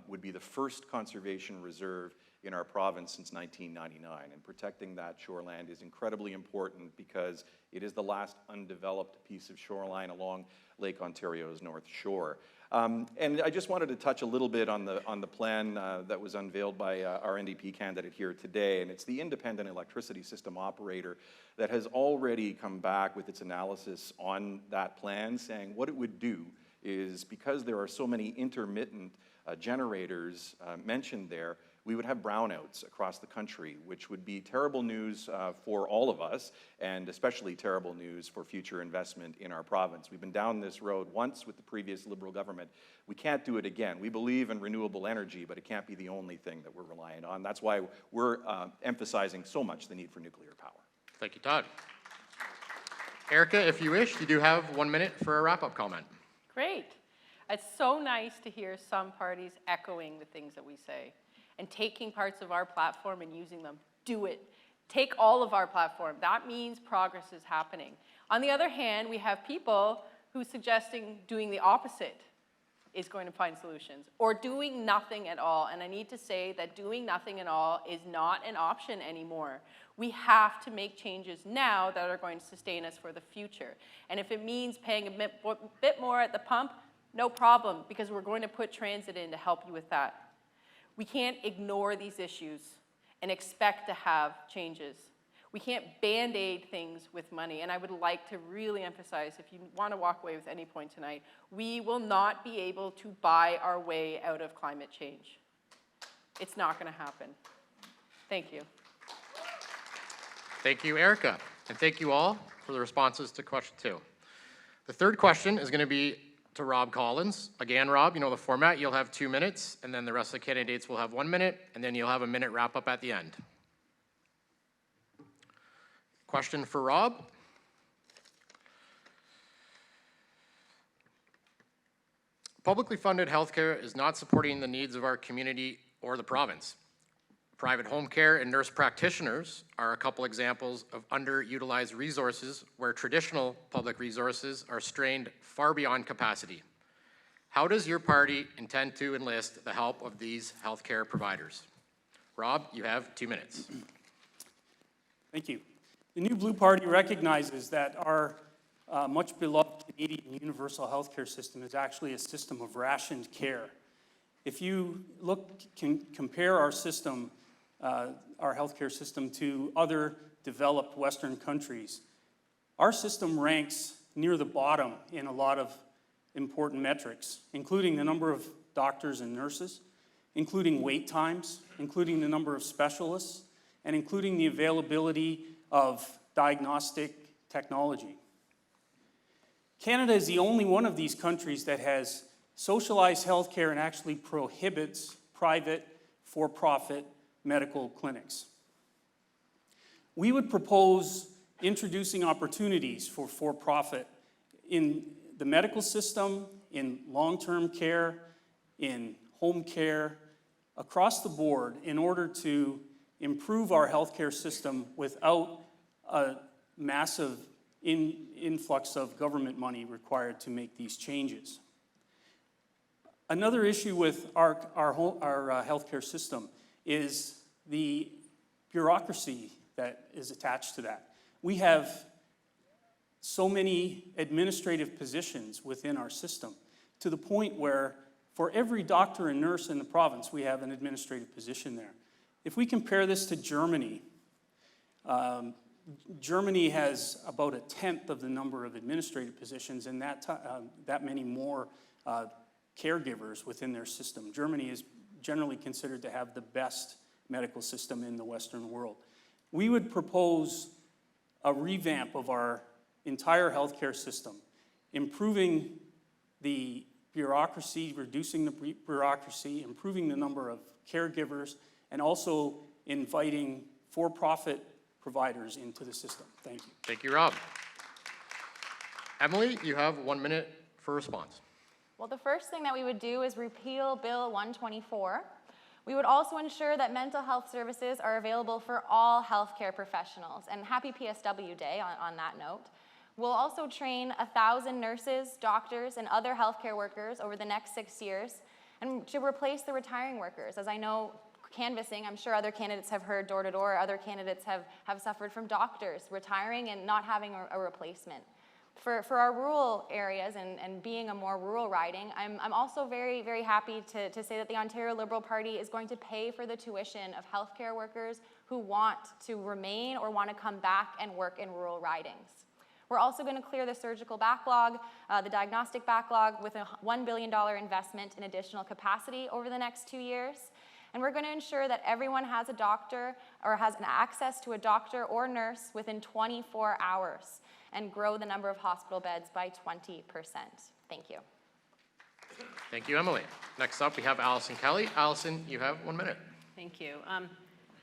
would be the first conservation reserve in our province since 1999, and protecting that shoreland is incredibly important because it is the last undeveloped piece of shoreline along Lake Ontario's north shore. And I just wanted to touch a little bit on the plan that was unveiled by our NDP candidate here today, and it's the independent electricity system operator that has already come back with its analysis on that plan, saying what it would do is, because there are so many intermittent generators mentioned there, we would have brownouts across the country, which would be terrible news for all of us, and especially terrible news for future investment in our province. We've been down this road once with the previous Liberal government. We can't do it again. We believe in renewable energy, but it can't be the only thing that we're reliant on. That's why we're emphasizing so much the need for nuclear power. Thank you, Todd. Erica, if you wish, you do have 1 minute for a wrap-up comment. Great. It's so nice to hear some parties echoing the things that we say and taking parts of our platform and using them. Do it. Take all of our platform. That means progress is happening. On the other hand, we have people who are suggesting doing the opposite is going to find solutions, or doing nothing at all. And I need to say that doing nothing at all is not an option anymore. We have to make changes now that are going to sustain us for the future. And if it means paying a bit more at the pump, no problem, because we're going to put transit in to help you with that. We can't ignore these issues and expect to have changes. We can't Band-Aid things with money, and I would like to really emphasize, if you want to walk away with any point tonight, we will not be able to buy our way out of climate change. It's not going to happen. Thank you. Thank you, Erica, and thank you all for the responses to question 2. The third question is going to be to Rob Collins. Again, Rob, you know the format. You'll have 2 minutes, and then the rest of the candidates will have 1 minute, and then you'll have a minute wrap-up at the end. Question for Rob. Publicly funded healthcare is not supporting the needs of our community or the province. Private home care and nurse practitioners are a couple examples of underutilized resources where traditional public resources are strained far beyond capacity. How does your party intend to enlist the help of these healthcare providers? Rob, you have 2 minutes. Thank you. The New Blue Party recognizes that our much beloved Canadian universal healthcare system is actually a system of rationed care. If you compare our system, our healthcare system, to other developed Western countries, our system ranks near the bottom in a lot of important metrics, including the number of doctors and nurses, including wait times, including the number of specialists, and including the availability of diagnostic technology. Canada is the only one of these countries that has socialized healthcare and actually prohibits private, for-profit medical clinics. We would propose introducing opportunities for for-profit in the medical system, in long-term care, in home care, across the board, in order to improve our healthcare system without a massive influx of government money required to make these changes. Another issue with our healthcare system is the bureaucracy that is attached to that. We have so many administrative positions within our system, to the point where for every doctor and nurse in the province, we have an administrative position there. If we compare this to Germany, Germany has about 1/10 of the number of administrative positions and that many more caregivers within their system. Germany is generally considered to have the best medical system in the Western world. We would propose a revamp of our entire healthcare system, improving the bureaucracy, reducing the bureaucracy, improving the number of caregivers, and also inviting for-profit providers into the system. Thank you. Thank you, Rob. Emily, you have 1 minute for response. Well, the first thing that we would do is repeal Bill 124. We would also ensure that mental health services are available for all healthcare professionals. And happy PSW Day on that note. We'll also train 1,000 nurses, doctors, and other healthcare workers over the next 6 years, and to replace the retiring workers. As I know, canvassing, I'm sure other candidates have heard door to door, other candidates have suffered from doctors retiring and not having a replacement. For our rural areas and being a more rural riding, I'm also very, very happy to say that the Ontario Liberal Party is going to pay for the tuition of healthcare workers who want to remain or want to come back and work in rural ridings. We're also going to clear the surgical backlog, the diagnostic backlog, with a $1 billion investment in additional capacity over the next 2 years. And we're going to ensure that everyone has a doctor or has an access to a doctor or nurse within 24 hours and grow the number of hospital beds by 20%. Thank you. Thank you, Emily. Next up, we have Allison Kelly. Allison, you have 1 minute. Thank you.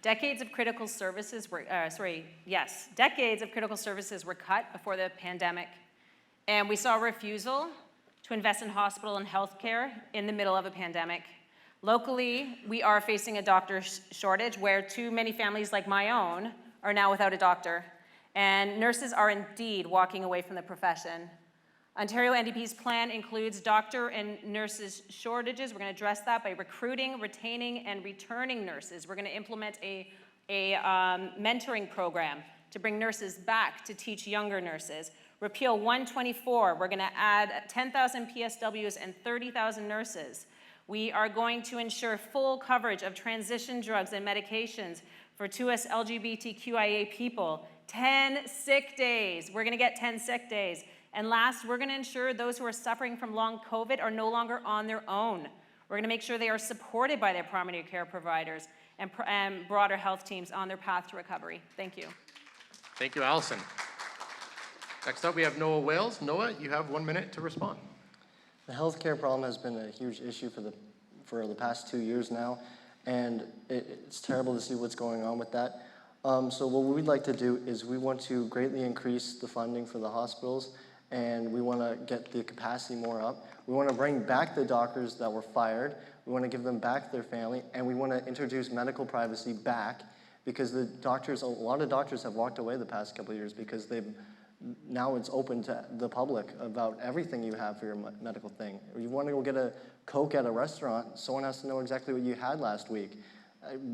Decades of critical services were, decades of critical services were cut before the pandemic, and we saw a refusal to invest in hospital and healthcare in the middle of a pandemic. Locally, we are facing a doctor shortage where too many families like my own are now without a doctor, and nurses are indeed walking away from the profession. Ontario NDP's plan includes doctor and nurses shortages. We're going to address that by recruiting, retaining, and returning nurses. We're going to implement a mentoring program to bring nurses back to teach younger nurses. Repeal 124. We're going to add 10,000 PSWs and 30,000 nurses. We are going to ensure full coverage of transition drugs and medications for 2S LGBTQIA people. 10 sick days. We're going to get 10 sick days. And last, we're going to ensure those who are suffering from long COVID are no longer on their own. We're going to make sure they are supported by their primary care providers and broader health teams on their path to recovery. Thank you. Thank you, Allison. Next up, we have Noah Wales. Noah, you have 1 minute to respond. The healthcare problem has been a huge issue for the past 2 years now, and it's terrible to see what's going on with that. So what we'd like to do is we want to greatly increase the funding for the hospitals, and we want to get the capacity more up. We want to bring back the doctors that were fired. We want to give them back their family, and we want to introduce medical privacy back, because the doctors, a lot of doctors have walked away the past couple of years because now it's open to the public about everything you have for your medical thing. If you want to go get a Coke at a restaurant, someone has to know exactly what you had last week.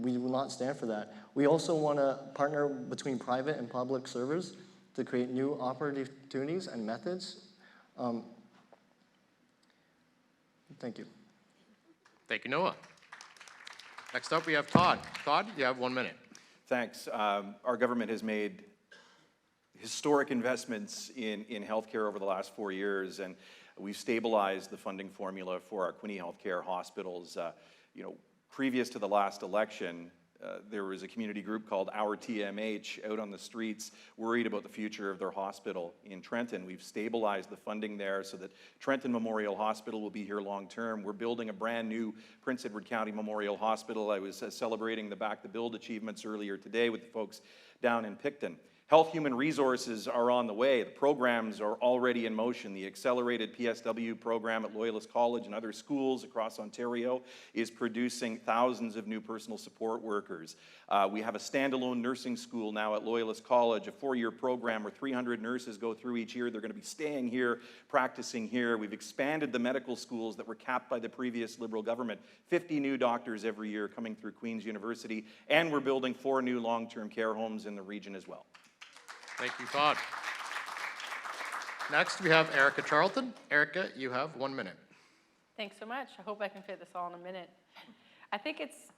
We will not stand for that. We also want to partner between private and public servers to create new opportunities and methods. Thank you. Thank you, Noah. Next up, we have Todd. Todd, you have 1 minute. Thanks. Our government has made historic investments in healthcare over the last 4 years, and we've stabilized the funding formula for our Quinte Healthcare hospitals. Previous to the last election, there was a community group called Our TMH out on the streets worried about the future of their hospital in Trenton. We've stabilized the funding there so that Trenton Memorial Hospital will be here long term. We're building a brand new Prince Edward County Memorial Hospital. I was celebrating the Back to Build achievements earlier today with the folks down in Picton. Health Human Resources are on the way. The programs are already in motion. The accelerated PSW program at Loyalist College and other schools across Ontario is producing thousands of new personal support workers. We have a standalone nursing school now at Loyalist College, a 4-year program where 300 nurses go through each year. They're going to be staying here, practicing here. We've expanded the medical schools that were capped by the previous Liberal government. 50 new doctors every year coming through Queen's University, and we're building 4 new long-term care homes in the region as well. Thank you, Todd. Next, we have Erica Charlton. Erica, you have 1 minute. Thanks so much. I hope I can fit this all in a minute. I think it's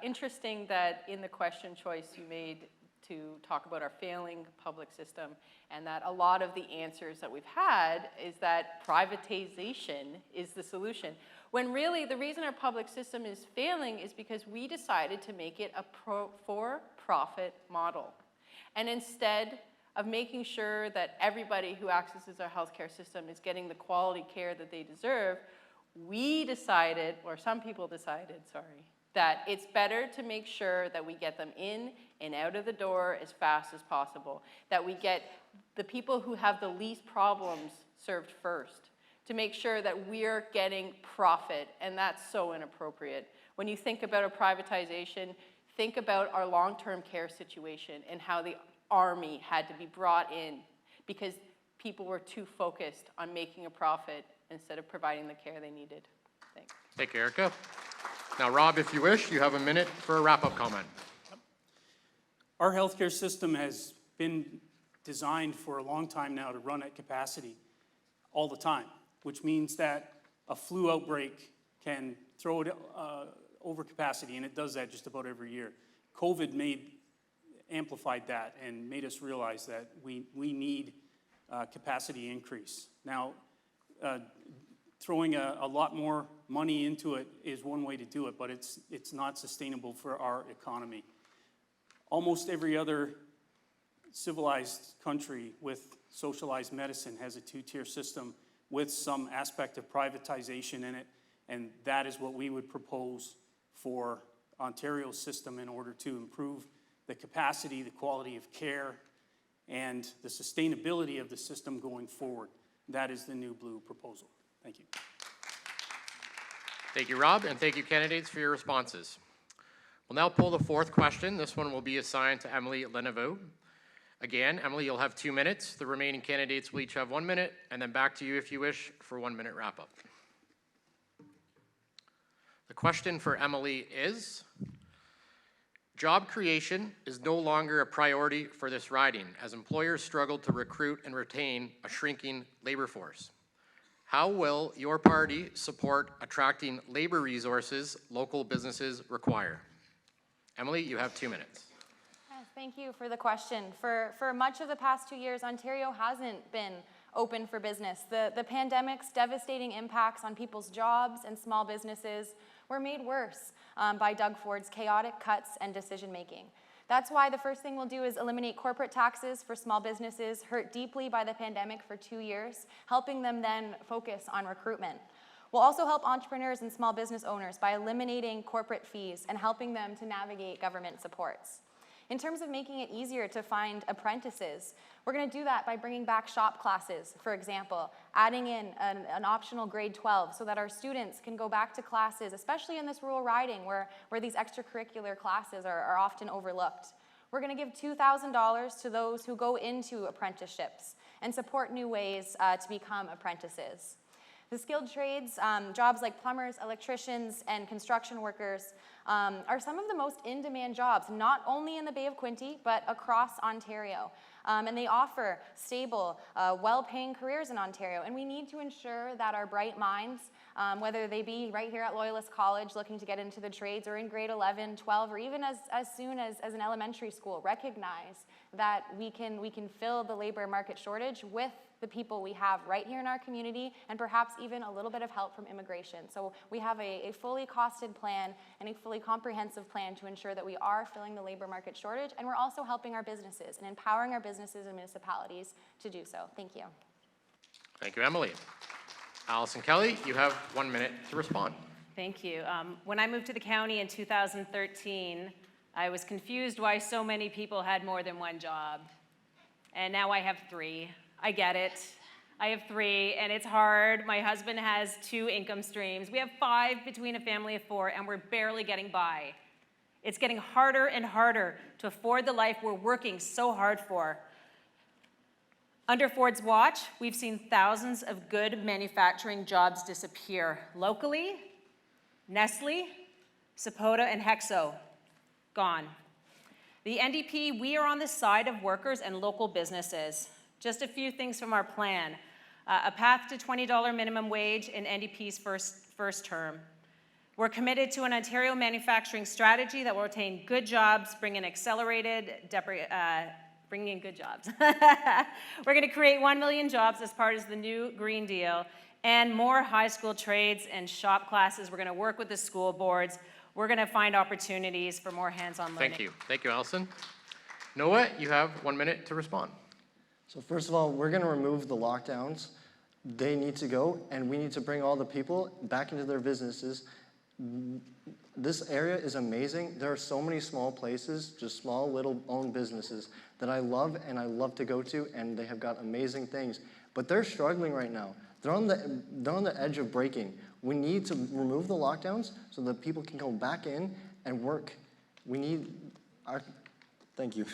interesting that in the question choice you made to talk about our failing public system, and that a lot of the answers that we've had is that privatization is the solution. When really the reason our public system is failing is because we decided to make it a for-profit model. And instead of making sure that everybody who accesses our healthcare system is getting the quality care that they deserve, we decided, or some people decided, that it's better to make sure that we get them in and out of the door as fast as possible, that we get the people who have the least problems served first, to make sure that we're getting profit, and that's so inappropriate. When you think about a privatization, think about our long-term care situation and how the Army had to be brought in because people were too focused on making a profit instead of providing the care they needed. Thanks. Thank you, Erica. Now, Rob, if you wish, you have a minute for a wrap-up comment. Our healthcare system has been designed for a long time now to run at capacity all the time, which means that a flu outbreak can throw it over capacity, and it does that just about every year. COVID amplified that and made us realize that we need capacity increase. Now, throwing a lot more money into it is one way to do it, but it's not sustainable for our economy. Almost every other civilized country with socialized medicine has a two-tier system with some aspect of privatization in it, and that is what we would propose for Ontario's system in order to improve the capacity, the quality of care, and the sustainability of the system going forward. That is the new blue proposal. Thank you. Thank you, Rob, and thank you, candidates, for your responses. We'll now pull the fourth question. This one will be assigned to Emily Leneveux. Again, Emily, you'll have 2 minutes. The remaining candidates will each have 1 minute, and then back to you if you wish for 1 minute wrap-up. The question for Emily is, job creation is no longer a priority for this riding as employers struggle to recruit and retain a shrinking labor force. How will your party support attracting labor resources local businesses require? Emily, you have 2 minutes. Yes, thank you for the question. For much of the past 2 years, Ontario hasn't been open for business. The pandemic's devastating impacts on people's jobs and small businesses were made worse by Doug Ford's chaotic cuts and decision-making. That's why the first thing we'll do is eliminate corporate taxes for small businesses hurt deeply by the pandemic for 2 years, helping them then focus on recruitment. We'll also help entrepreneurs and small business owners by eliminating corporate fees and helping them to navigate government supports. In terms of making it easier to find apprentices, we're going to do that by bringing back shop classes, for example, adding in an optional grade 12 so that our students can go back to classes, especially in this rural riding where these extracurricular classes are often overlooked. We're going to give $2,000 to those who go into apprenticeships and support new ways to become apprentices. The skilled trades, jobs like plumbers, electricians, and construction workers are some of the most in-demand jobs, not only in the Bay of Quinte, but across Ontario. And they offer stable, well-paying careers in Ontario. And we need to ensure that our bright minds, whether they be right here at Loyalist College looking to get into the trades or in grade 11, 12, or even as soon as an elementary school, recognize that we can fill the labor market shortage with the people we have right here in our community, and perhaps even a little bit of help from immigration. So we have a fully costed plan and a fully comprehensive plan to ensure that we are filling the labor market shortage, and we're also helping our businesses and empowering our businesses and municipalities to do so. Thank you. Thank you, Emily. Allison Kelly, you have 1 minute to respond. Thank you. When I moved to the county in 2013, I was confused why so many people had more than one job. And now I have 3. I get it. I have 3, and it's hard. My husband has 2 income streams. We have 5 between a family of 4, and we're barely getting by. It's getting harder and harder to afford the life we're working so hard for. Under Ford's watch, we've seen thousands of good manufacturing jobs disappear locally. Nestle, Sapoda, and Hexo, gone. The NDP, we are on the side of workers and local businesses. Just a few things from our plan. A path to $20 minimum wage in NDP's first term. We're committed to an Ontario manufacturing strategy that will retain good jobs, bring in good jobs. We're going to create 1 million jobs as part of the new Green Deal and more high school trades and shop classes. We're going to work with the school boards. We're going to find opportunities for more hands-on learning. Thank you. Thank you, Allison. Noah, you have 1 minute to respond. So first of all, we're going to remove the lockdowns. They need to go, and we need to bring all the people back into their businesses. This area is amazing. There are so many small places, just small little owned businesses that I love and I love to go to, and they have got amazing things. But they're struggling right now. They're on the edge of breaking. We need to remove the lockdowns so that people can go back in and work. We need our, thank you.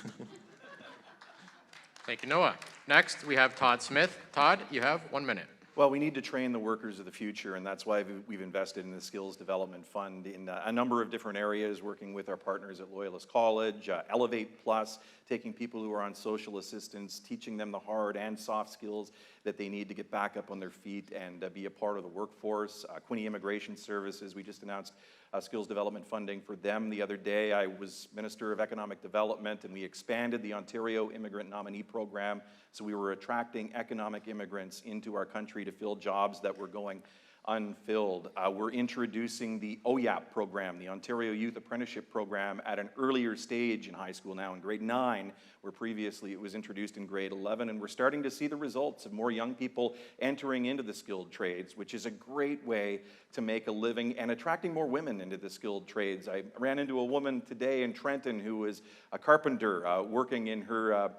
Thank you, Noah. Next, we have Todd Smith. Todd, you have 1 minute. Well, we need to train the workers of the future, and that's why we've invested in the Skills Development Fund in a number of different areas, working with our partners at Loyalist College, Elevate Plus, taking people who are on social assistance, teaching them the hard and soft skills that they need to get back up on their feet and be a part of the workforce. Quinte Immigration Services, we just announced skills development funding for them the other day. I was Minister of Economic Development, and we expanded the Ontario Immigrant Nominee Program, so we were attracting economic immigrants into our country to fill jobs that were going unfilled. We're introducing the OYAP program, the Ontario Youth Apprenticeship Program, at an earlier stage in high school now, in grade 9, where previously it was introduced in grade 11, and we're starting to see the results of more young people entering into the skilled trades, which is a great way to make a living, and attracting more women into the skilled trades. I ran into a woman today in Trenton who was a carpenter working in her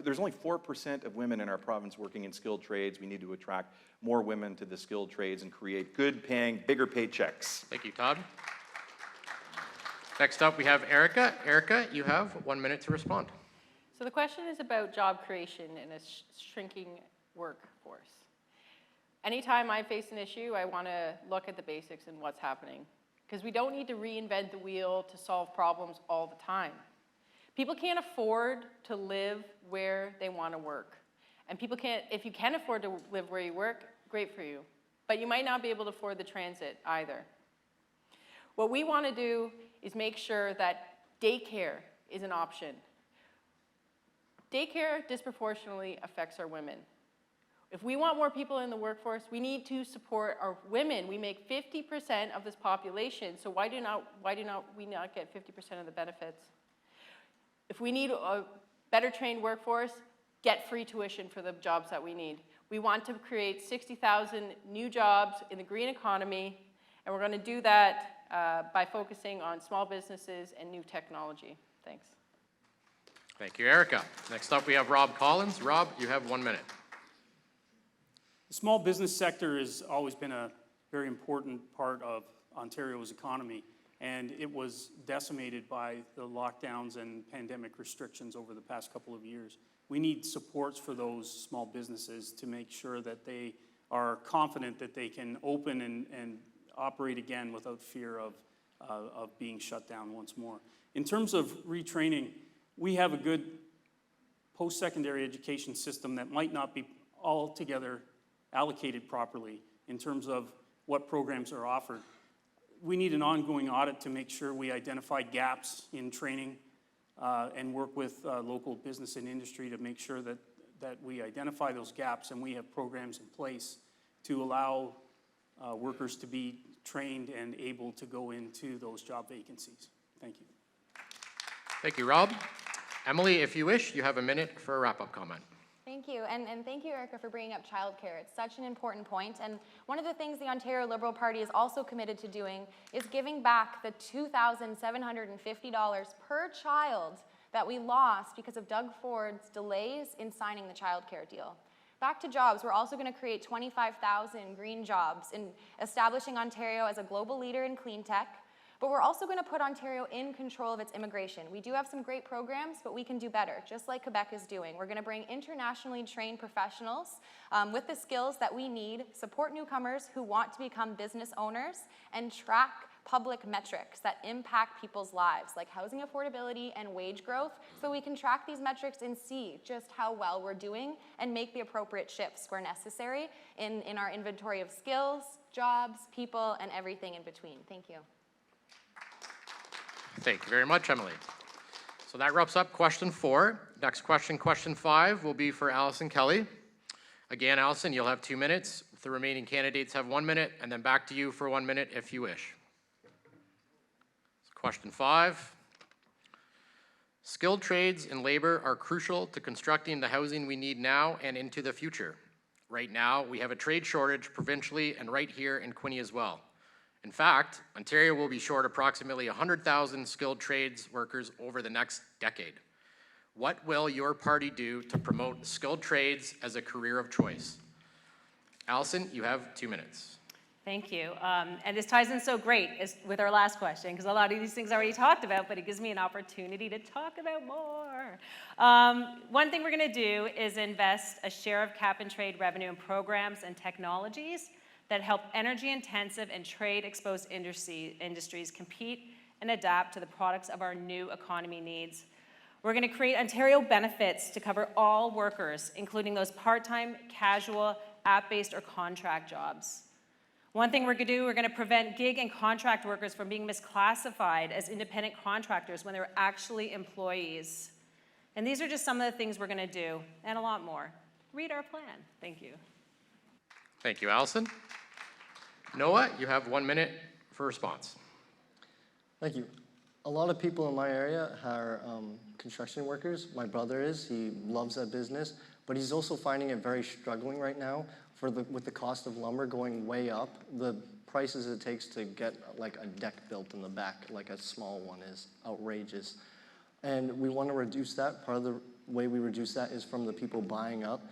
there's only 4% of women in our province working in skilled trades. We need to attract more women to the skilled trades and create good paying, bigger paychecks. Thank you, Todd. Next up, we have Erica. Erica, you have 1 minute to respond. So the question is about job creation in a shrinking workforce. Anytime I face an issue, I want to look at the basics and what's happening, because we don't need to reinvent the wheel to solve problems all the time. People can't afford to live where they want to work. And people can't, if you can afford to live where you work, great for you. But you might not be able to afford the transit either. What we want to do is make sure that daycare is an option. Daycare disproportionately affects our women. If we want more people in the workforce, we need to support our women. We make 50% of this population, so why do we not get 50% of the benefits? If we need a better trained workforce, get free tuition for the jobs that we need. We want to create 60,000 new jobs in the green economy, and we're going to do that by focusing on small businesses and new technology. Thanks. Thank you, Erica. Next up, we have Rob Collins. Rob, you have 1 minute. The small business sector has always been a very important part of Ontario's economy, and it was decimated by the lockdowns and pandemic restrictions over the past couple of years. We need supports for those small businesses to make sure that they are confident that they can open and operate again without fear of being shut down once more. In terms of retraining, we have a good post-secondary education system that might not be altogether allocated properly in terms of what programs are offered. We need an ongoing audit to make sure we identify gaps in training and work with local business and industry to make sure that we identify those gaps and we have programs in place to allow workers to be trained and able to go into those job vacancies. Thank you. Thank you, Rob. Emily, if you wish, you have a minute for a wrap-up comment. Thank you, and thank you, Erica, for bringing up childcare. It's such an important point, and one of the things the Ontario Liberal Party is also committed to doing is giving back the $2,750 per child that we lost because of Doug Ford's delays in signing the childcare deal. Back to jobs, we're also going to create 25,000 green jobs in establishing Ontario as a global leader in clean tech. But we're also going to put Ontario in control of its immigration. We do have some great programs, but we can do better, just like Quebec is doing. We're going to bring internationally trained professionals with the skills that we need, support newcomers who want to become business owners, and track public metrics that impact people's lives, like housing affordability and wage growth, so we can track these metrics and see just how well we're doing and make the appropriate shifts where necessary in our inventory of skills, jobs, people, and everything in between. Thank you. Thank you very much, Emily. So that wraps up question 4. Next question, question 5, will be for Allison Kelly. Again, Allison, you'll have 2 minutes. The remaining candidates have 1 minute, and then back to you for 1 minute if you wish. So question 5. Skilled trades and labor are crucial to constructing the housing we need now and into the future. Right now, we have a trade shortage provincially and right here in Quinte as well. In fact, Ontario will be short approximately 100,000 skilled trades workers over the next decade. What will your party do to promote skilled trades as a career of choice? Allison, you have 2 minutes. Thank you. And this ties in so great with our last question, because a lot of these things I already talked about, but it gives me an opportunity to talk about more. One thing we're going to do is invest a share of cap-and-trade revenue in programs and technologies that help energy-intensive and trade-exposed industries compete and adapt to the products of our new economy needs. We're going to create Ontario benefits to cover all workers, including those part-time, casual, app-based, or contract jobs. One thing we're going to do, we're going to prevent gig and contract workers from being misclassified as independent contractors when they're actually employees. And these are just some of the things we're going to do, and a lot more. Read our plan. Thank you. Thank you, Allison. Noah, you have 1 minute for response. Thank you. A lot of people in my area are construction workers. My brother is. He loves that business, but he's also finding it very struggling right now with the cost of lumber going way up. The prices it takes to get like a deck built in the back, like a small one, is outrageous. And we want to reduce that. Part of the way we reduce that is from the people buying up.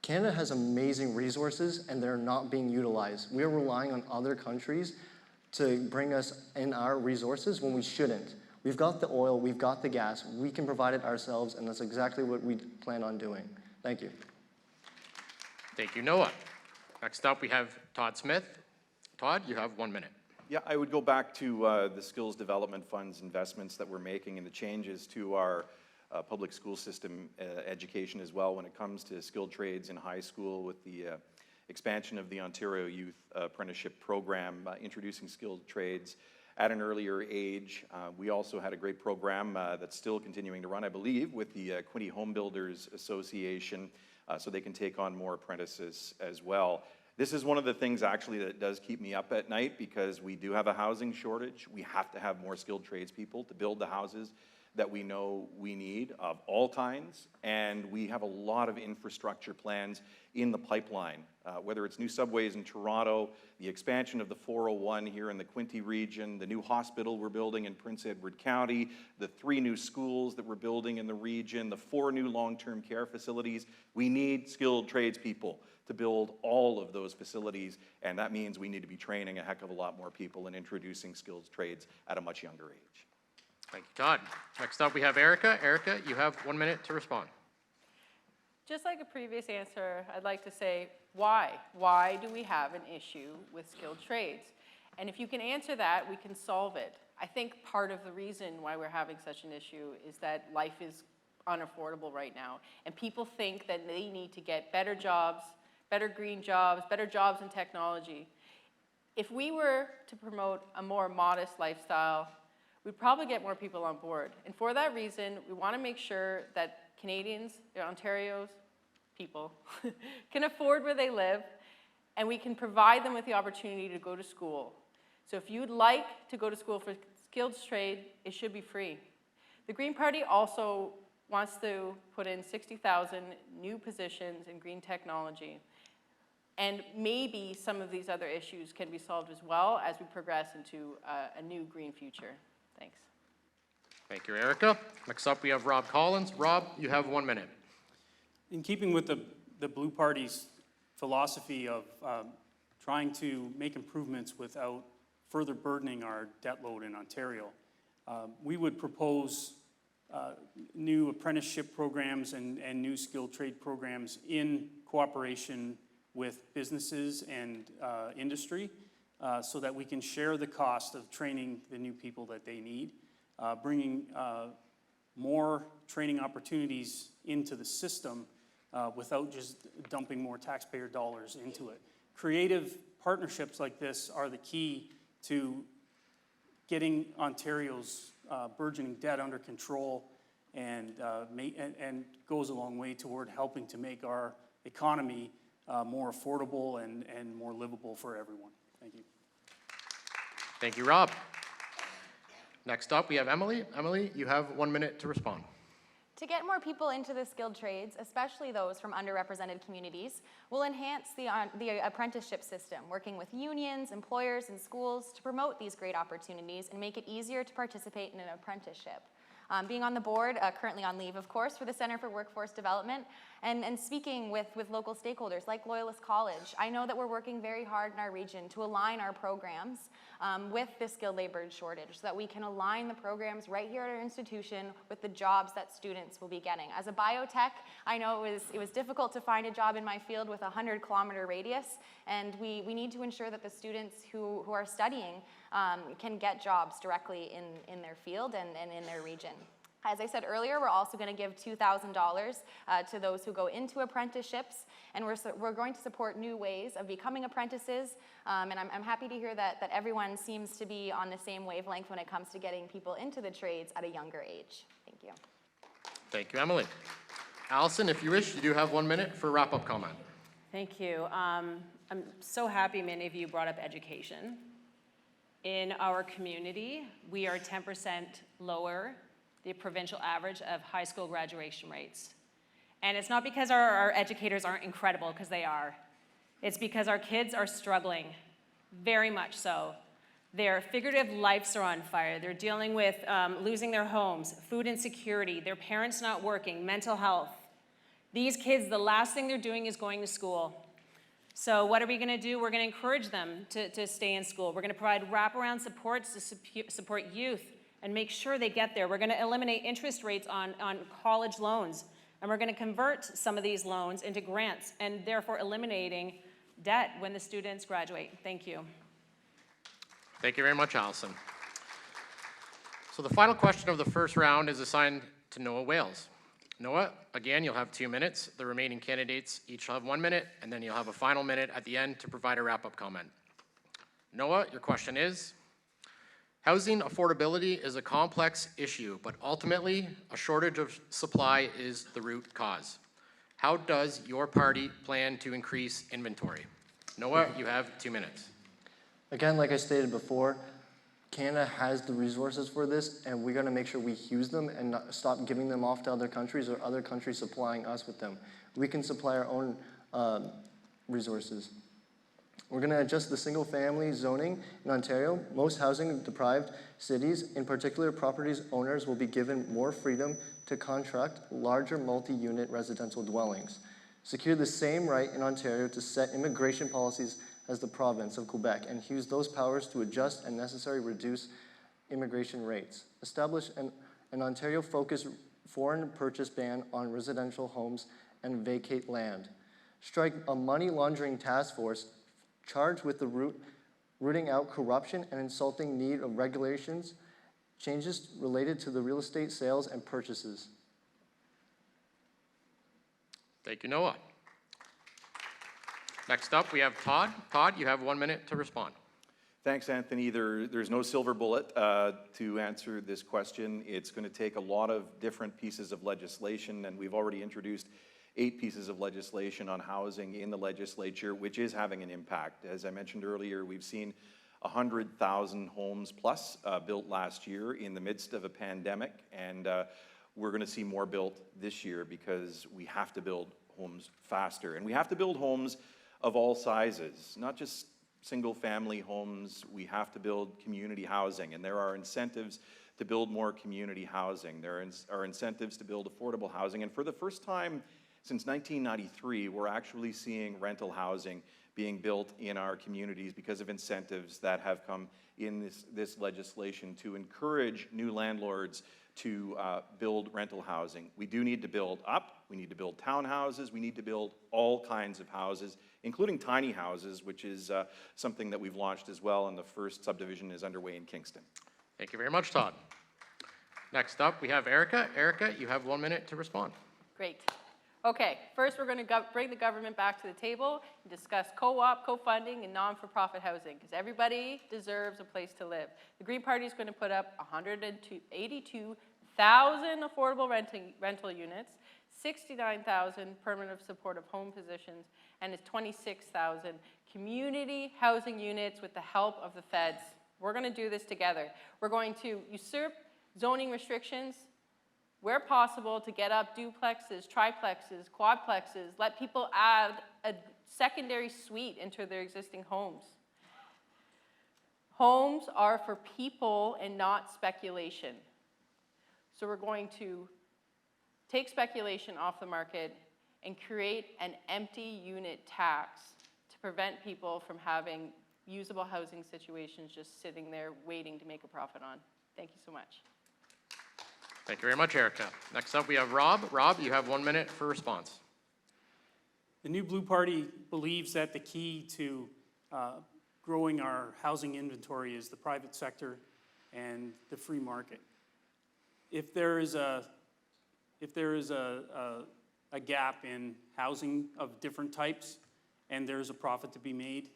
Canada has amazing resources, and they're not being utilized. We are relying on other countries to bring us in our resources when we shouldn't. We've got the oil, we've got the gas, we can provide it ourselves, and that's exactly what we plan on doing. Thank you. Thank you, Noah. Next up, we have Todd Smith. Todd, you have 1 minute. Yeah, I would go back to the skills development funds investments that we're making and the changes to our public school system education as well when it comes to skilled trades in high school with the expansion of the Ontario Youth Apprenticeship Program, introducing skilled trades at an earlier age. We also had a great program that's still continuing to run, I believe, with the Quinte Home Builders Association, so they can take on more apprentices as well. This is one of the things actually that does keep me up at night because we do have a housing shortage. We have to have more skilled tradespeople to build the houses that we know we need of all kinds, and we have a lot of infrastructure plans in the pipeline, whether it's new subways in Toronto, the expansion of the 401 here in the Quinte region, the new hospital we're building in Prince Edward County, the 3 new schools that we're building in the region, the 4 new long-term care facilities. We need skilled tradespeople to build all of those facilities, and that means we need to be training a heck of a lot more people and introducing skilled trades at a much younger age. Thank you, Todd. Next up, we have Erica. Erica, you have 1 minute to respond. Just like a previous answer, I'd like to say, why? Why do we have an issue with skilled trades? And if you can answer that, we can solve it. I think part of the reason why we're having such an issue is that life is unaffordable right now. And people think that they need to get better jobs, better green jobs, better jobs in technology. If we were to promote a more modest lifestyle, we'd probably get more people on board. And for that reason, we want to make sure that Canadians, Ontario's people, can afford where they live, and we can provide them with the opportunity to go to school. So if you'd like to go to school for skilled trade, it should be free. The Green Party also wants to put in 60,000 new positions in green technology. And maybe some of these other issues can be solved as well as we progress into a new green future. Thanks. Thank you, Erica. Next up, we have Rob Collins. Rob, you have 1 minute. In keeping with the Blue Party's philosophy of trying to make improvements without further burdening our debt load in Ontario, we would propose new apprenticeship programs and new skilled trade programs in cooperation with businesses and industry so that we can share the cost of training the new people that they need, bringing more training opportunities into the system without just dumping more taxpayer dollars into it. Creative partnerships like this are the key to getting Ontario's burgeoning debt under control and goes a long way toward helping to make our economy more affordable and more livable for everyone. Thank you. Thank you, Rob. Next up, we have Emily. Emily, you have 1 minute to respond. To get more people into the skilled trades, especially those from underrepresented communities, we'll enhance the apprenticeship system, working with unions, employers, and schools to promote these great opportunities and make it easier to participate in an apprenticeship. being on the board, currently on leave, of course, for the Center for Workforce Development, and speaking with local stakeholders like Loyalist College. I know that we're working very hard in our region to align our programs with the skilled labor shortage so that we can align the programs right here at our institution with the jobs that students will be getting. As a biotech, I know it was difficult to find a job in my field with a 100-kilometer radius, and we need to ensure that the students who are studying can get jobs directly in their field and in their region. As I said earlier, we're also going to give $2,000 to those who go into apprenticeships, and we're going to support new ways of becoming apprentices, and I'm happy to hear that everyone seems to be on the same wavelength when it comes to getting people into the trades at a younger age. Thank you. Thank you, Emily. Allison, if you wish, you do have 1 minute for a wrap-up comment. Thank you. I'm so happy many of you brought up education. In our community, we are 10% lower the provincial average of high school graduation rates. And it's not because our educators aren't incredible, because they are. It's because our kids are struggling, very much so. Their figurative lives are on fire. They're dealing with losing their homes, food insecurity, their parents not working, mental health. These kids, the last thing they're doing is going to school. So what are we gonna do? We're gonna encourage them to stay in school. We're gonna provide wraparound supports to support youth and make sure they get there. We're gonna eliminate interest rates on college loans, and we're gonna convert some of these loans into grants, and therefore eliminating debt when the students graduate. Thank you. Thank you very much, Allison. So the final question of the first round is assigned to Noah Wales. Noah, again, you'll have 2 minutes. The remaining candidates each have 1 minute, and then you'll have a final minute at the end to provide a wrap-up comment. Noah, your question is, housing affordability is a complex issue, but ultimately, a shortage of supply is the root cause. How does your party plan to increase inventory? Noah, you have 2 minutes. Again, like I stated before, Canada has the resources for this, and we're going to make sure we use them and not stop giving them off to other countries or other countries supplying us with them. We can supply our own resources. We're going to adjust the single-family zoning in Ontario. Most housing-deprived cities, in particular properties owners, will be given more freedom to contract larger multi-unit residential dwellings. Secure the same right in Ontario to set immigration policies as the province of Quebec and use those powers to adjust and necessarily reduce immigration rates. Establish an Ontario-focused foreign purchase ban on residential homes and vacate land. Strike a money laundering task force charged with the rooting out corruption and insulting need of regulations, changes related to the real estate sales and purchases. Thank you, Noah. Next up, we have Todd. Todd, you have 1 minute to respond. Thanks, Anthony. There's no silver bullet to answer this question. It's going to take a lot of different pieces of legislation, and we've already introduced 8 pieces of legislation on housing in the legislature, which is having an impact. As I mentioned earlier, we've seen 100,000 homes plus built last year in the midst of a pandemic, and we're going to see more built this year because we have to build homes faster. And we have to build homes of all sizes, not just single-family homes. We have to build community housing, and there are incentives to build more community housing. There are incentives to build affordable housing, and for the first time since 1993, we're actually seeing rental housing being built in our communities because of incentives that have come in this legislation to encourage new landlords to build rental housing. We do need to build up, we need to build townhouses, we need to build all kinds of houses, including tiny houses, which is something that we've launched as well, and the first subdivision is underway in Kingston. Thank you very much, Todd. Next up, we have Erica. Erica, you have 1 minute to respond. Great. Okay, first we're going to bring the government back to the table and discuss co-op, co-funding, and non-for-profit housing, because everybody deserves a place to live. The Green Party is going to put up 182,000 affordable rental units, 69,000 permanent supportive home positions, and it's 26,000 community housing units with the help of the feds. We're going to do this together. We're going to usurp zoning restrictions where possible to get up duplexes, triplexes, quadplexes, let people add a secondary suite into their existing homes. Homes are for people and not speculation. So we're going to take speculation off the market and create an empty unit tax to prevent people from having usable housing situations just sitting there waiting to make a profit on. Thank you so much. Thank you very much, Erica. Next up, we have Rob. Rob, you have 1 minute for response. The New Blue Party believes that the key to growing our housing inventory is the private sector and the free market. If there is a gap in housing of different types and there's a profit to be made,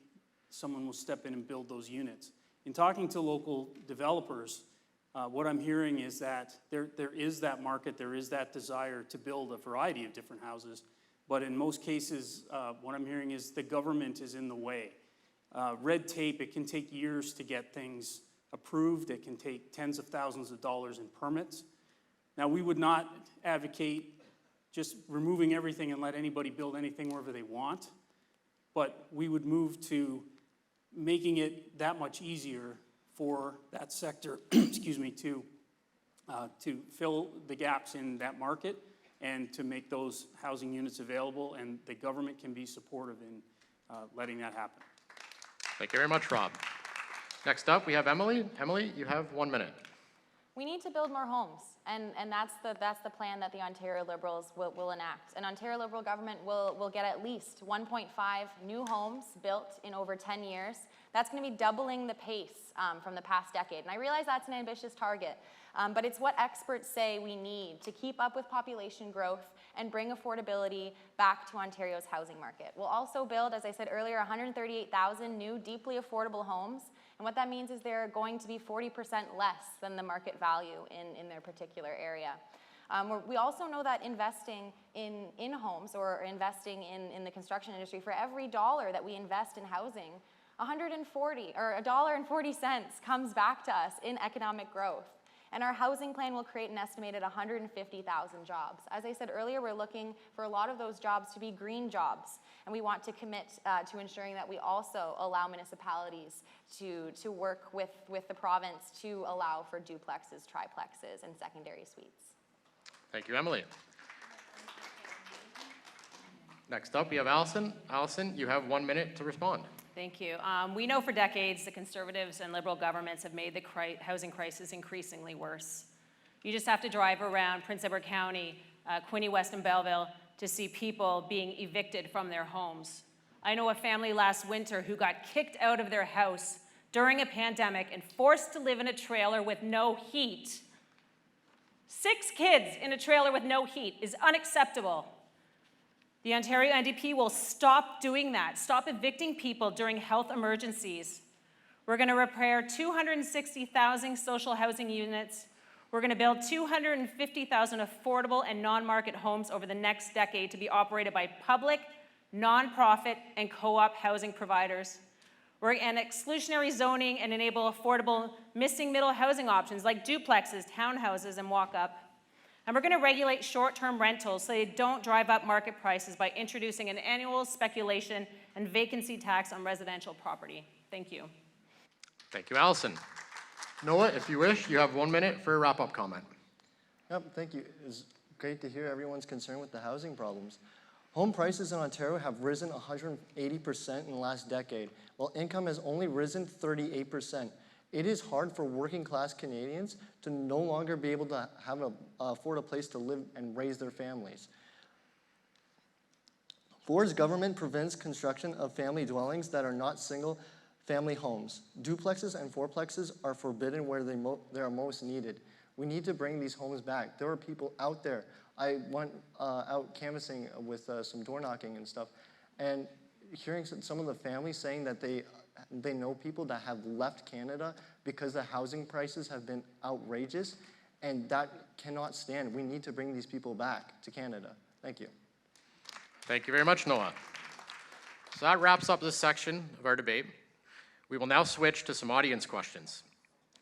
someone will step in and build those units. In talking to local developers, what I'm hearing is that there is that market, there is that desire to build a variety of different houses, but in most cases, what I'm hearing is the government is in the way. Red tape, it can take years to get things approved. It can take tens of thousands of dollars in permits. Now, we would not advocate just removing everything and let anybody build anything wherever they want, but we would move to making it that much easier for that sector, excuse me, to fill the gaps in that market and to make those housing units available, and the government can be supportive in letting that happen. Thank you very much, Rob. Next up, we have Emily. Emily, you have 1 minute. We need to build more homes, and that's the plan that the Ontario Liberals will enact. An Ontario Liberal government will get at least 1.5 new homes built in over 10 years. That's going to be doubling the pace from the past decade. And I realize that's an ambitious target, but it's what experts say we need to keep up with population growth and bring affordability back to Ontario's housing market. We'll also build, as I said earlier, 138,000 new deeply affordable homes. And what that means is they're going to be 40% less than the market value in their particular area. We also know that investing in homes or investing in the construction industry, for every dollar that we invest in housing, $1.40 comes back to us in economic growth. And our housing plan will create an estimated 150,000 jobs. As I said earlier, we're looking for a lot of those jobs to be green jobs. And we want to commit to ensuring that we also allow municipalities to work with the province to allow for duplexes, triplexes, and secondary suites. Thank you, Emily. Next up, we have Allison. Allison, you have 1 minute to respond. Thank you. We know for decades the Conservatives and Liberal governments have made the housing crisis increasingly worse. You just have to drive around Prince Edward County, Quinte West and Belleville to see people being evicted from their homes. I know a family last winter who got kicked out of their house during a pandemic and forced to live in a trailer with no heat. 6 kids in a trailer with no heat is unacceptable. The Ontario NDP will stop doing that, stop evicting people during health emergencies. We're going to repair 260,000 social housing units. We're going to build 250,000 affordable and non-market homes over the next decade to be operated by public, nonprofit, and co-op housing providers. We're going to exclusionary zoning and enable affordable missing middle housing options like duplexes, townhouses, and walk-up. And we're going to regulate short-term rentals so they don't drive up market prices by introducing an annual speculation and vacancy tax on residential property. Thank you. Thank you, Allison. Noah, if you wish, you have 1 minute for a wrap-up comment. Yep, thank you. It's great to hear everyone's concerned with the housing problems. Home prices in Ontario have risen 180% in the last decade, while income has only risen 38%. It is hard for working-class Canadians to no longer be able to afford a place to live and raise their families. Ford's government prevents construction of family dwellings that are not single-family homes. Duplexes and fourplexes are forbidden where they are most needed. We need to bring these homes back. There are people out there. I went out canvassing with some door knocking and stuff, and hearing some of the families saying that they know people that have left Canada because the housing prices have been outrageous, and that cannot stand. We need to bring these people back to Canada. Thank you. Thank you very much, Noah. So that wraps up this section of our debate. We will now switch to some audience questions.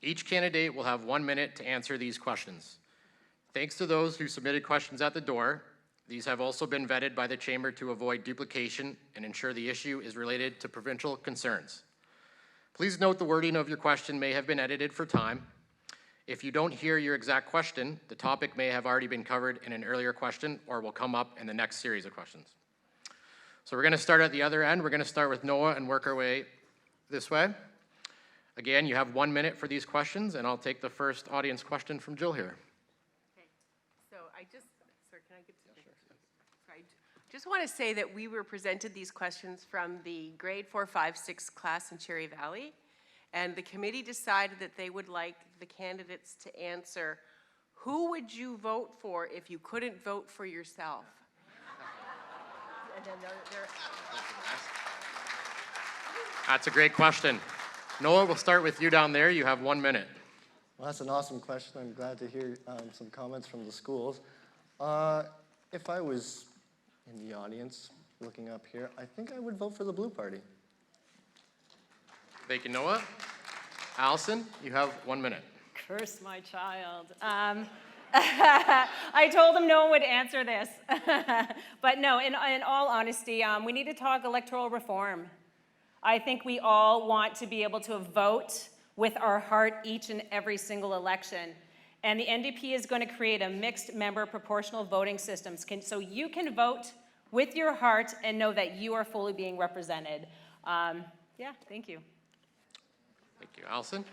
Each candidate will have 1 minute to answer these questions. Thanks to those who submitted questions at the door. These have also been vetted by the Chamber to avoid duplication and ensure the issue is related to provincial concerns. Please note the wording of your question may have been edited for time. If you don't hear your exact question, the topic may have already been covered in an earlier question or will come up in the next series of questions. So we're going to start at the other end. We're going to start with Noah and work our way this way. Again, you have 1 minute for these questions, and I'll take the first audience question from Jill here. Okay, so sir, can I get to Sorry, just want to say that we were presented these questions from the grade 4, 5, 6 class in Cherry Valley, and the committee decided that they would like the candidates to answer, who would you vote for if you couldn't vote for yourself? And then That's a great question. Noah, we'll start with you down there. You have 1 minute. Well, that's an awesome question. I'm glad to hear some comments from the schools. If I was in the audience looking up here, I think I would vote for the Blue Party. Thank you, Noah. Allison, you have 1 minute. Curse my child. I told him no one would answer this. But no, in all honesty, we need to talk electoral reform. I think we all want to be able to vote with our heart each and every single election. And the NDP is going to create a mixed member proportional voting system so you can vote with your heart and know that you are fully being represented. Yeah, thank you. Thank you, Allison.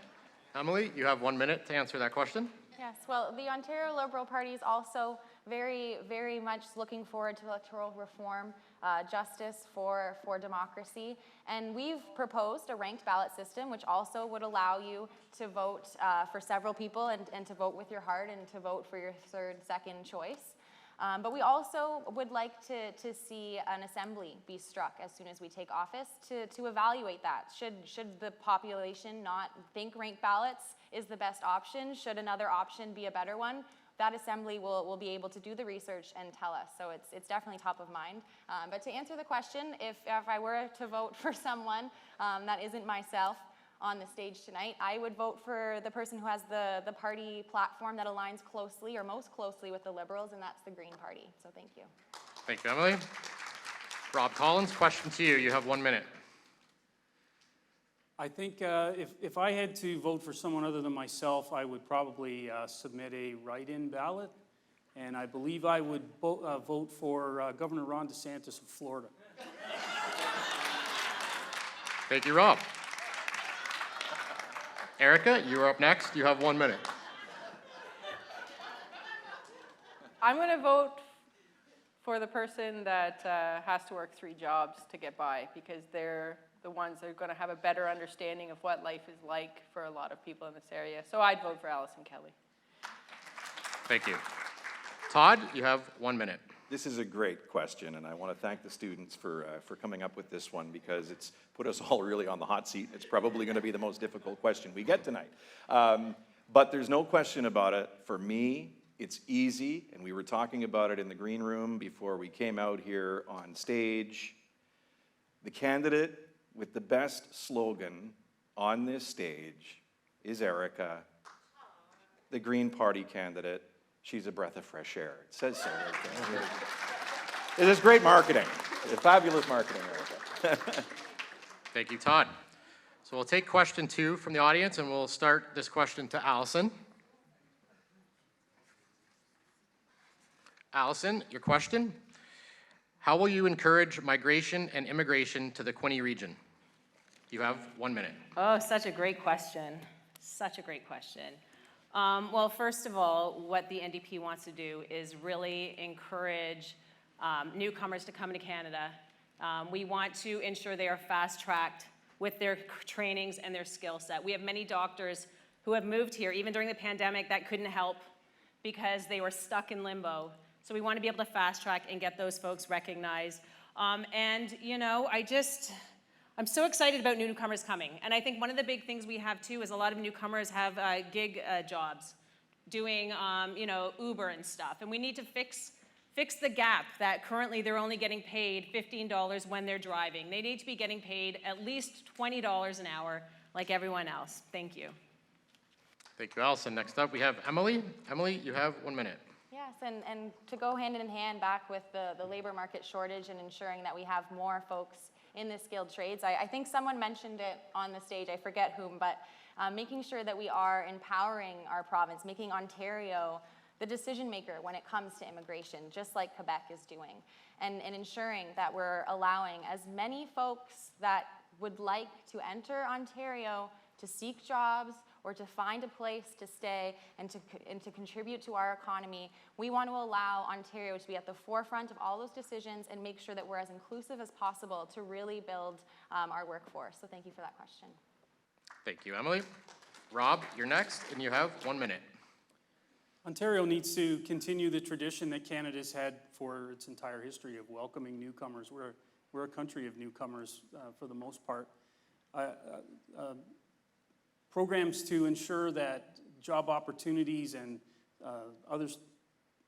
Emily, you have 1 minute to answer that question. Yes, well, the Ontario Liberal Party is also very, very much looking forward to electoral reform, justice for democracy. And we've proposed a ranked ballot system, which also would allow you to vote for several people and to vote with your heart and to vote for your third, second choice. But we also would like to see an assembly be struck as soon as we take office to evaluate that. Should the population not think ranked ballots is the best option? Should another option be a better one? That assembly will be able to do the research and tell us. So it's definitely top of mind. But to answer the question, if I were to vote for someone that isn't myself on the stage tonight, I would vote for the person who has the party platform that aligns closely or most closely with the Liberals, and that's the Green Party. So thank you. Thank you, Emily. Rob Collins, question to you. You have 1 minute. I think if I had to vote for someone other than myself, I would probably submit a write-in ballot, and I believe I would vote for Governor Ron DeSantis of Florida. Thank you, Rob. Erica, you are up next. You have 1 minute. I'm going to vote for the person that has to work 3 jobs to get by, because they're the ones that are going to have a better understanding of what life is like for a lot of people in this area. So I'd vote for Allison Kelly. Thank you. Todd, you have 1 minute. This is a great question, and I want to thank the students for coming up with this one, because it's put us all really on the hot seat. It's probably going to be the most difficult question we get tonight. But there's no question about it. For me, it's easy, and we were talking about it in the green room before we came out here on stage. The candidate with the best slogan on this stage is Erica, the Green Party candidate. She's a breath of fresh air. It says so right there. It is great marketing. It's fabulous marketing, Erica. Thank you, Todd. So we'll take question 2 from the audience, and we'll start this question to Allison. Allison, your question. How will you encourage migration and immigration to the Quinte region? You have 1 minute. Oh, such a great question. Such a great question. Well, first of all, what the NDP wants to do is really encourage newcomers to come to Canada. We want to ensure they are fast-tracked with their trainings and their skill set. We have many doctors who have moved here, even during the pandemic, that couldn't help because they were stuck in limbo. So we want to be able to fast-track and get those folks recognized. And, you know, I'm so excited about newcomers coming. And I think one of the big things we have, too, is a lot of newcomers have gig jobs, doing, you know, Uber and stuff. And we need to fix the gap that currently they're only getting paid $15 when they're driving. They need to be getting paid at least $20 an hour like everyone else. Thank you. Thank you, Allison. Next up, we have Emily. Emily, you have 1 minute. Yes, and to go hand in hand back with the labor market shortage and ensuring that we have more folks in the skilled trades. I think someone mentioned it on the stage, I forget whom, but making sure that we are empowering our province, making Ontario the decision maker when it comes to immigration, just like Quebec is doing, and ensuring that we're allowing as many folks that would like to enter Ontario to seek jobs or to find a place to stay and to contribute to our economy. We want to allow Ontario to be at the forefront of all those decisions and make sure that we're as inclusive as possible to really build our workforce. So thank you for that question. Thank you, Emily. Rob, you're next, and you have 1 minute. Ontario needs to continue the tradition that Canada's had for its entire history of welcoming newcomers. We're a country of newcomers for the most part. Programs to ensure that job opportunities and other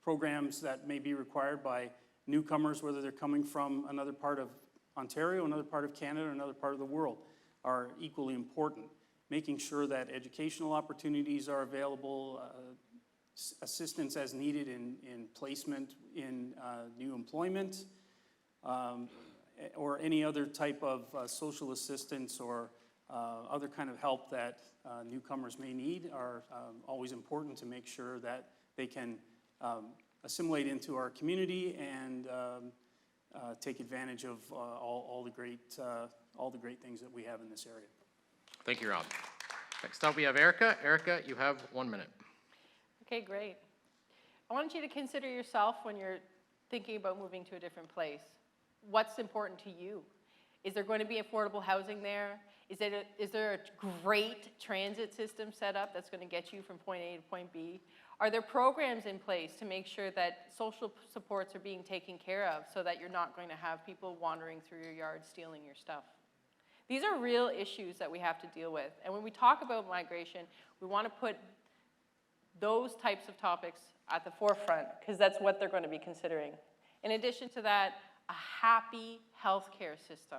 programs that may be required by newcomers, whether they're coming from another part of Ontario, another part of Canada, another part of the world, are equally important. Making sure that educational opportunities are available, assistance as needed in placement in new employment, or any other type of social assistance or other kind of help that newcomers may need are always important to make sure that they can assimilate into our community and take advantage of all the great things that we have in this area. Thank you, Rob. Next up, we have Erica. Erica, you have 1 minute. Okay, great. I want you to consider yourself when you're thinking about moving to a different place. What's important to you? Is there going to be affordable housing there? Is there a great transit system set up that's going to get you from point A to point B? Are there programs in place to make sure that social supports are being taken care of so that you're not going to have people wandering through your yard stealing your stuff? These are real issues that we have to deal with. And when we talk about migration, we want to put those types of topics at the forefront because that's what they're going to be considering. In addition to that, a happy healthcare system.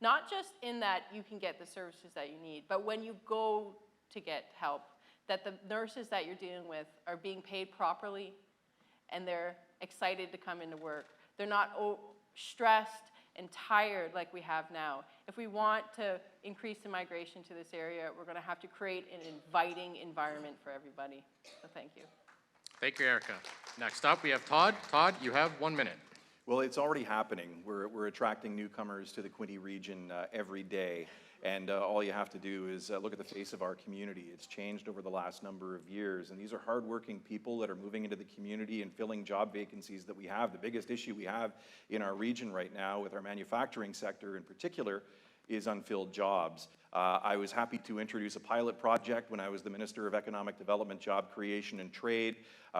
Not just in that you can get the services that you need, but when you go to get help, that the nurses that you're dealing with are being paid properly and they're excited to come into work. They're not stressed and tired like we have now. If we want to increase the migration to this area, we're going to have to create an inviting environment for everybody. So thank you. Thank you, Erica. Next up, we have Todd. Todd, you have 1 minute. Well, it's already happening. We're attracting newcomers to the Quinte region every day. And all you have to do is look at the face of our community. It's changed over the last number of years. And these are hardworking people that are moving into the community and filling job vacancies that we have. The biggest issue we have in our region right now with our manufacturing sector in particular is unfilled jobs. I was happy to introduce a pilot project when I was the Minister of Economic Development, Job Creation and Trade,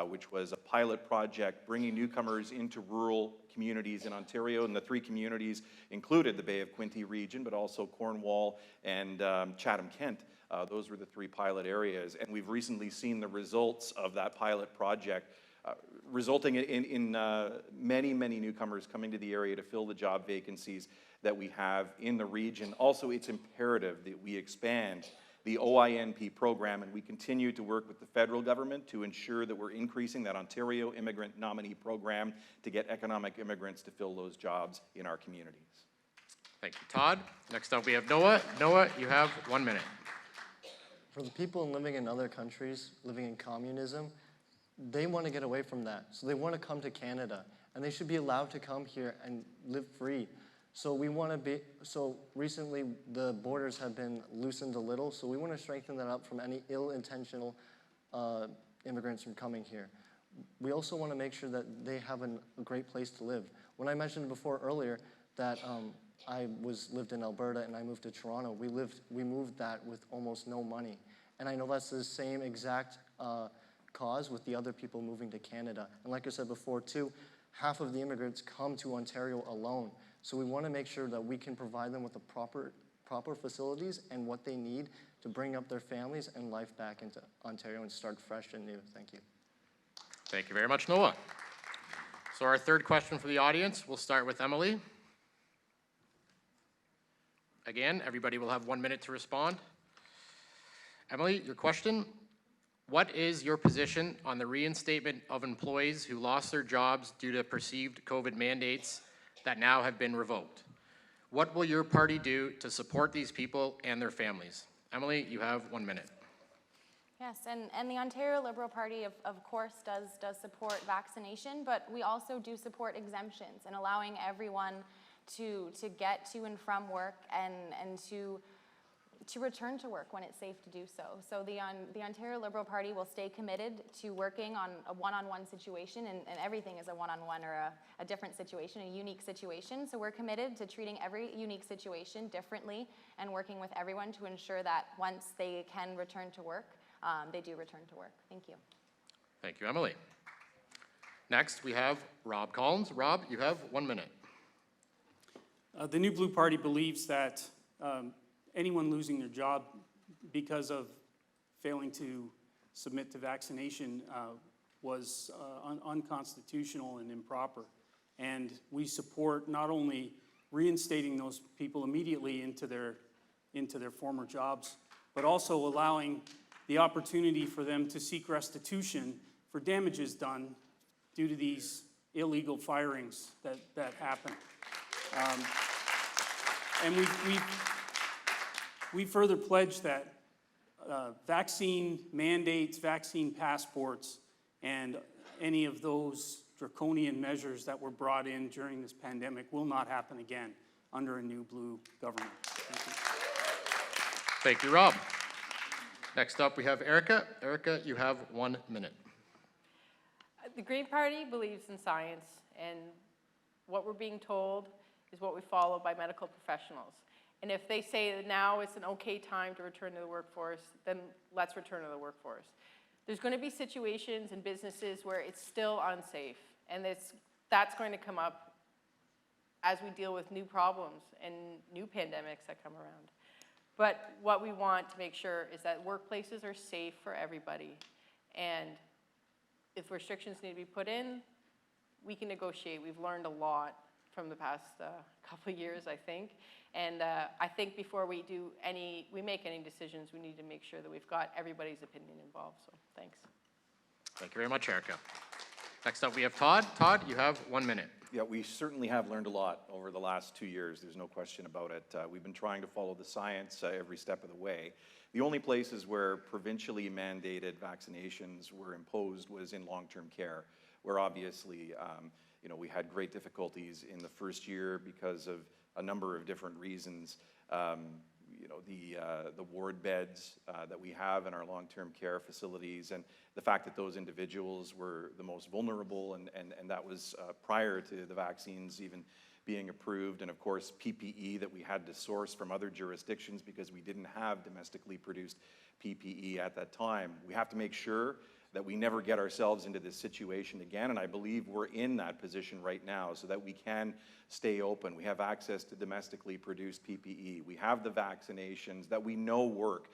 which was a pilot project bringing newcomers into rural communities in Ontario. And the 3 communities included the Bay of Quinte region, but also Cornwall and Chatham-Kent. Those were the 3 pilot areas. And we've recently seen the results of that pilot project resulting in many, many newcomers coming to the area to fill the job vacancies that we have in the region. Also, it's imperative that we expand the OINP program, and we continue to work with the federal government to ensure that we're increasing that Ontario Immigrant Nominee Program to get economic immigrants to fill those jobs in our communities. Thank you, Todd. Next up, we have Noah. Noah, you have 1 minute. For the people living in other countries, living in communism, they want to get away from that. So they want to come to Canada, and they should be allowed to come here and live free. So recently the borders have been loosened a little, so we want to strengthen that up from any ill-intentional immigrants from coming here. We also want to make sure that they have a great place to live. When I mentioned before earlier that I lived in Alberta and I moved to Toronto, we moved that with almost no money. And I know that's the same exact cause with the other people moving to Canada. And like I said before too, half of the immigrants come to Ontario alone. So we want to make sure that we can provide them with the proper facilities and what they need to bring up their families and life back into Ontario and start fresh and new. Thank you. Thank you very much, Noah. So our third question for the audience, we'll start with Emily. Again, everybody will have 1 minute to respond. Emily, your question: what is your position on the reinstatement of employees who lost their jobs due to perceived COVID mandates that now have been revoked? What will your party do to support these people and their families? Emily, you have 1 minute. Yes, and the Ontario Liberal Party, of course, does support vaccination, but we also do support exemptions and allowing everyone to get to and from work and to return to work when it's safe to do so. So the Ontario Liberal Party will stay committed to working on a one-on-one situation, and everything is a one-on-one or a different situation, a unique situation. So we're committed to treating every unique situation differently and working with everyone to ensure that once they can return to work, they do return to work. Thank you. Thank you, Emily. Next, we have Rob Collins. Rob, you have 1 minute. The New Blue Party believes that anyone losing their job because of failing to submit to vaccination was unconstitutional and improper. And we support not only reinstating those people immediately into their former jobs, but also allowing the opportunity for them to seek restitution for damages done due to these illegal firings that happen. And we further pledge that vaccine mandates, vaccine passports, and any of those draconian measures that were brought in during this pandemic will not happen again under a New Blue government. Thank you. Thank you, Rob. Next up, we have Erica. Erica, you have 1 minute. The Green Party believes in science, and what we're being told is what we follow by medical professionals. And if they say that now it's an okay time to return to the workforce, then let's return to the workforce. There's going to be situations and businesses where it's still unsafe, and that's going to come up as we deal with new problems and new pandemics that come around. But what we want to make sure is that workplaces are safe for everybody. And if restrictions need to be put in, we can negotiate. We've learned a lot from the past couple of years, I think. And I think before we make any decisions, we need to make sure that we've got everybody's opinion involved. So thanks. Thank you very much, Erica. Next up, we have Todd. Todd, you have 1 minute. Yeah, we certainly have learned a lot over the last 2 years. There's no question about it. We've been trying to follow the science every step of the way. The only places where provincially mandated vaccinations were imposed was in long-term care, where obviously, we had great difficulties in the first year because of a number of different reasons. The ward beds that we have in our long-term care facilities, and the fact that those individuals were the most vulnerable, and that was prior to the vaccines even being approved, and of course PPE that we had to source from other jurisdictions because we didn't have domestically produced PPE at that time. We have to make sure that we never get ourselves into this situation again, and I believe we're in that position right now so that we can stay open. We have access to domestically produced PPE. We have the vaccinations that we know work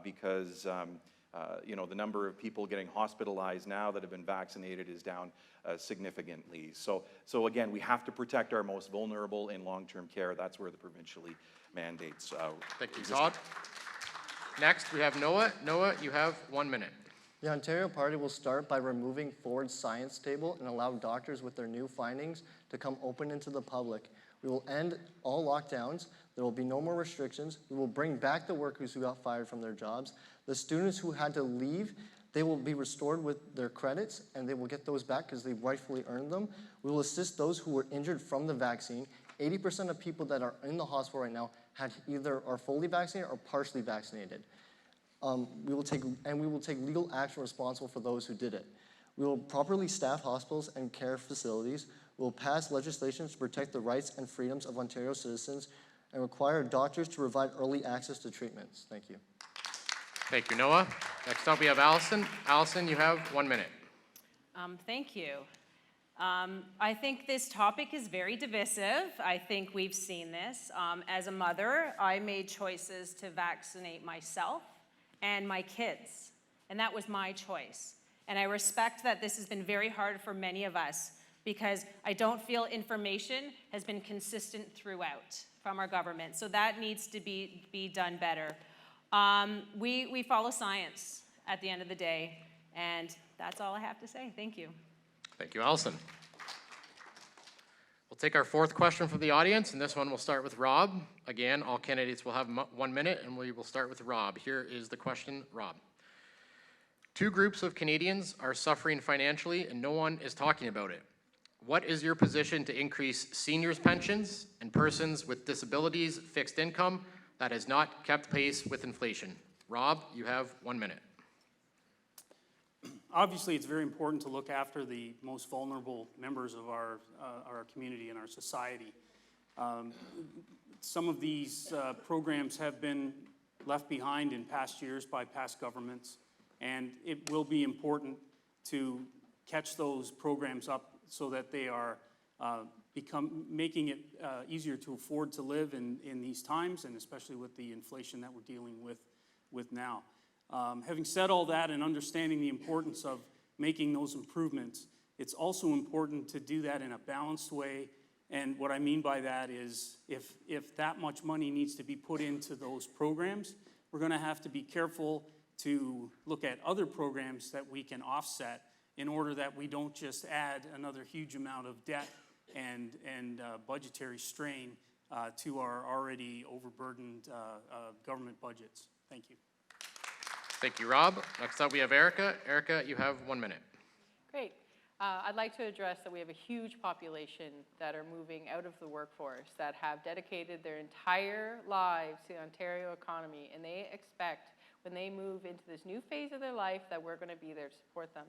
because the number of people getting hospitalized now that have been vaccinated is down significantly. So again, we have to protect our most vulnerable in long-term care. That's where the provincially mandates. Thank you, Todd. Next, we have Noah. Noah, you have 1 minute. The Ontario Party will start by removing Ford's science table and allow doctors with their new findings to come open into the public. We will end all lockdowns. There will be no more restrictions. We will bring back the workers who got fired from their jobs. The students who had to leave, they will be restored with their credits, and they will get those back because they rightfully earned them. We will assist those who were injured from the vaccine. 80% of people that are in the hospital right now are fully vaccinated or partially vaccinated. We will take legal action responsible for those who did it. We will properly staff hospitals and care facilities. We will pass legislation to protect the rights and freedoms of Ontario citizens and require doctors to provide early access to treatments. Thank you. Thank you, Noah. Next up, we have Allison. Allison, you have 1 minute. Thank you. I think this topic is very divisive. I think we've seen this. As a mother, I made choices to vaccinate myself and my kids, and that was my choice. And I respect that this has been very hard for many of us because I don't feel information has been consistent throughout from our government. So that needs to be done better. We follow science at the end of the day, and that's all I have to say. Thank you. Thank you, Allison. We'll take our fourth question from the audience, and this one will start with Rob. Again, all candidates will have 1 minute, and we will start with Rob. Here is the question, Rob. Two groups of Canadians are suffering financially, and no one is talking about it. What is your position to increase seniors' pensions and persons with disabilities fixed income that has not kept pace with inflation? Rob, you have 1 minute. Obviously, it's very important to look after the most vulnerable members of our community and our society. Some of these programs have been left behind in past years by past governments, and it will be important to catch those programs up so that they are making it easier to afford to live in these times, and especially with the inflation that we're dealing with now. Having said all that and understanding the importance of making those improvements, it's also important to do that in a balanced way. And what I mean by that is if that much money needs to be put into those programs, we're going to have to be careful to look at other programs that we can offset in order that we don't just add another huge amount of debt and budgetary strain to our already overburdened government budgets. Thank you. Thank you, Rob. Next up, we have Erica. Erica, you have 1 minute. Great. I'd like to address that we have a huge population that are moving out of the workforce, that have dedicated their entire lives to the Ontario economy, and they expect when they move into this new phase of their life that we're going to be there to support them.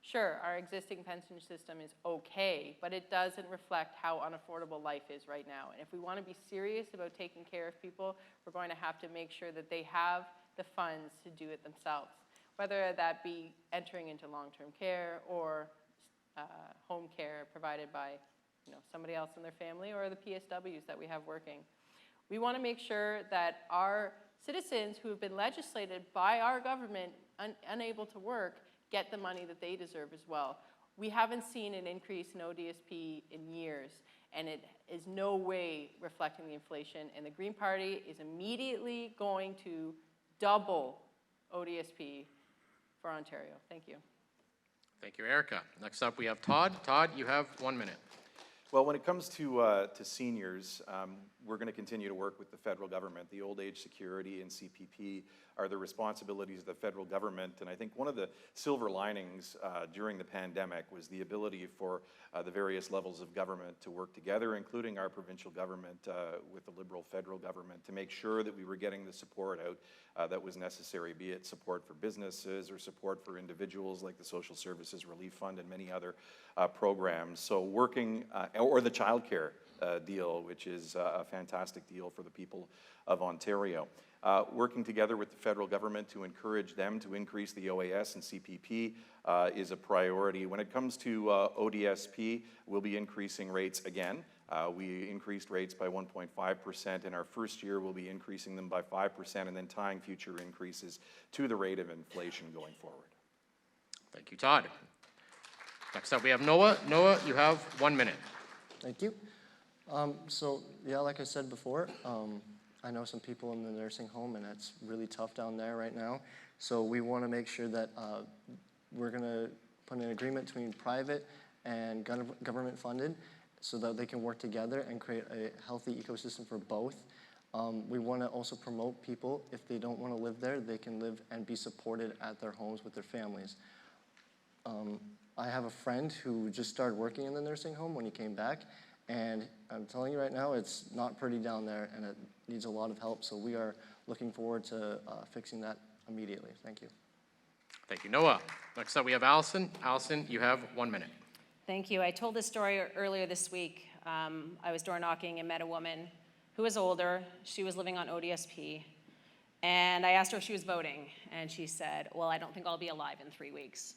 Sure, our existing pension system is okay, but it doesn't reflect how unaffordable life is right now. And if we want to be serious about taking care of people, we're going to have to make sure that they have the funds to do it themselves, whether that be entering into long-term care or home care provided by somebody else in their family or the PSWs that we have working. We want to make sure that our citizens who have been legislated by our government unable to work get the money that they deserve as well. We haven't seen an increase in ODSP in years, and it is no way reflecting the inflation, and the Green Party is immediately going to double ODSP for Ontario. Thank you. Thank you, Erica. Next up, we have Todd. Todd, you have 1 minute. Well, when it comes to seniors, we're going to continue to work with the federal government. The old age security and CPP are the responsibilities of the federal government. And I think one of the silver linings during the pandemic was the ability for the various levels of government to work together, including our provincial government with the Liberal federal government, to make sure that we were getting the support out that was necessary, be it support for businesses or support for individuals like the Social Services Relief Fund and many other programs. So working, or the childcare deal, which is a fantastic deal for the people of Ontario. Working together with the federal government to encourage them to increase the OAS and CPP is a priority. When it comes to ODSP, we'll be increasing rates again. We increased rates by 1.5%. In our first year, we'll be increasing them by 5% and then tying future increases to the rate of inflation going forward. Thank you, Todd. Next up, we have Noah. Noah, you have 1 minute. Thank you. Yeah, like I said before, I know some people in the nursing home, and it's really tough down there right now. So we want to make sure that we're going to put an agreement between private and government funded so that they can work together and create a healthy ecosystem for both. We want to also promote people, if they don't want to live there, they can live and be supported at their homes with their families. I have a friend who just started working in the nursing home when he came back, and I'm telling you right now, it's not pretty down there, and it needs a lot of help, so we are looking forward to fixing that immediately. Thank you. Thank you, Noah. Next up, we have Allison. Allison, you have 1 minute. Thank you. I told this story earlier this week. I was door knocking and met a woman who was older. She was living on ODSP. And I asked her if she was voting. And she said, well, I don't think I'll be alive in 3 weeks.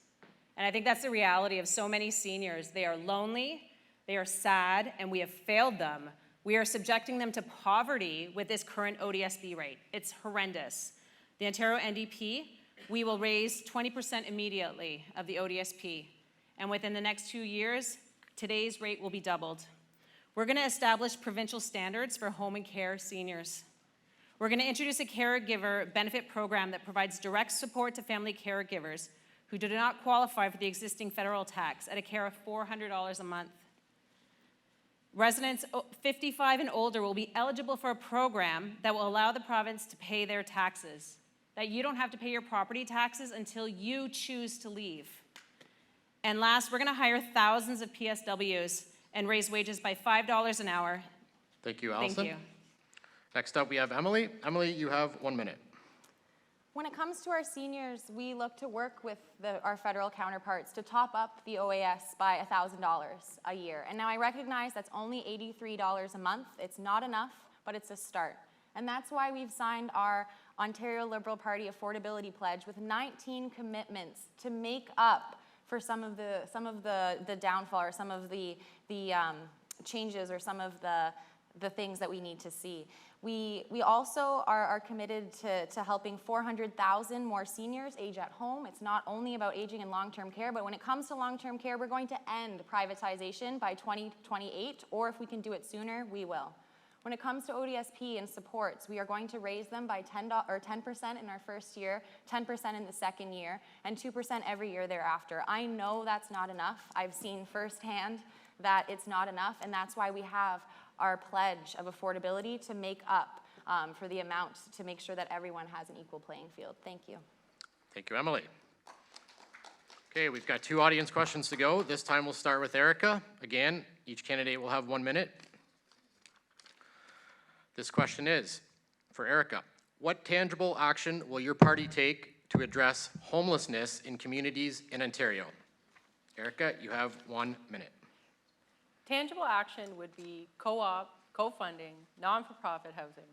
And I think that's the reality of so many seniors. They are lonely, they are sad, and we have failed them. We are subjecting them to poverty with this current ODSP rate. It's horrendous. The Ontario NDP, we will raise 20% immediately of the ODSP. And within the next 2 years, today's rate will be doubled. We're going to establish provincial standards for home and care seniors. We're going to introduce a caregiver benefit program that provides direct support to family caregivers who do not qualify for the existing federal tax at a care of $400 a month. Residents 55 and older will be eligible for a program that will allow the province to pay their taxes, that you don't have to pay your property taxes until you choose to leave. And last, we're going to hire thousands of PSWs and raise wages by $5 an hour. Thank you, Allison. Thank you. Next up, we have Emily. Emily, you have 1 minute. When it comes to our seniors, we look to work with our federal counterparts to top up the OAS by $1,000 a year. And now I recognize that's only $83 a month. It's not enough, but it's a start. And that's why we've signed our Ontario Liberal Party Affordability Pledge with 19 commitments to make up for some of the downfall or some of the changes or some of the things that we need to see. We also are committed to helping 400,000 more seniors age at home. It's not only about aging in long-term care, but when it comes to long-term care, we're going to end privatization by 2028, or if we can do it sooner, we will. When it comes to ODSP and supports, we are going to raise them by 10% in our first year, 10% in the second year, and 2% every year thereafter. I know that's not enough. I've seen firsthand that it's not enough, and that's why we have our pledge of affordability to make up for the amount to make sure that everyone has an equal playing field. Thank you. Thank you, Emily. Okay, we've got 2 audience questions to go. This time we'll start with Erica. Again, each candidate will have 1 minute. This question is for Erica. What tangible action will your party take to address homelessness in communities in Ontario? Erica, you have 1 minute. Tangible action would be co-op, co-funding, non-for-profit housing.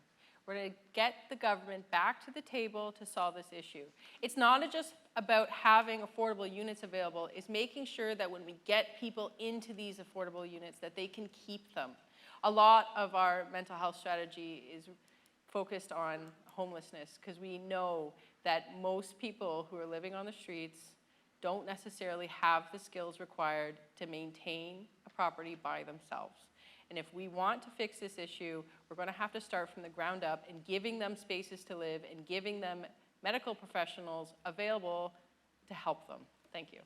We're going to get the government back to the table to solve this issue. It's not just about having affordable units available, it's making sure that when we get people into these affordable units that they can keep them. A lot of our mental health strategy is focused on homelessness because we know that most people who are living on the streets don't necessarily have the skills required to maintain a property by themselves. And if we want to fix this issue, we're going to have to start from the ground up and giving them spaces to live and giving them medical professionals available to help them. Thank you.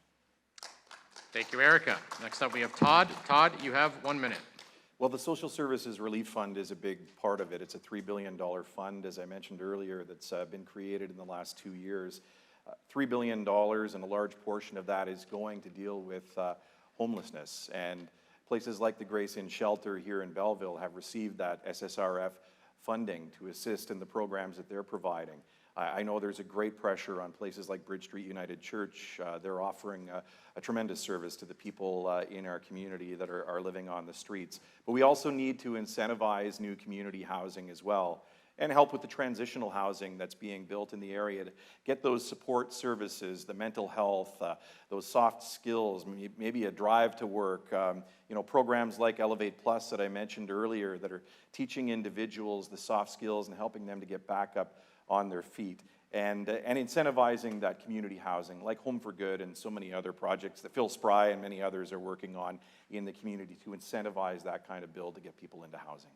Thank you, Erica. Next up, we have Todd. Todd, you have 1 minute. Well, the Social Services Relief Fund is a big part of it. It's a $3 billion fund, as I mentioned earlier, that's been created in the last 2 years. $3 billion, and a large portion of that is going to deal with homelessness. And places like the Grace Inn Shelter here in Belleville have received that SSRF funding to assist in the programs that they're providing. I know there's a great pressure on places like Bridge Street United Church. They're offering a tremendous service to the people in our community that are living on the streets. But we also need to incentivize new community housing as well, and help with the transitional housing that's being built in the area to get those support services, the mental health, those soft skills, maybe a drive to work, programs like Elevate Plus that I mentioned earlier that are teaching individuals the soft skills and helping them to get back up on their feet. And incentivizing that community housing like Home for Good and so many other projects that Phil Spry and many others are working on in the community to incentivize that kind of build to get people into housing.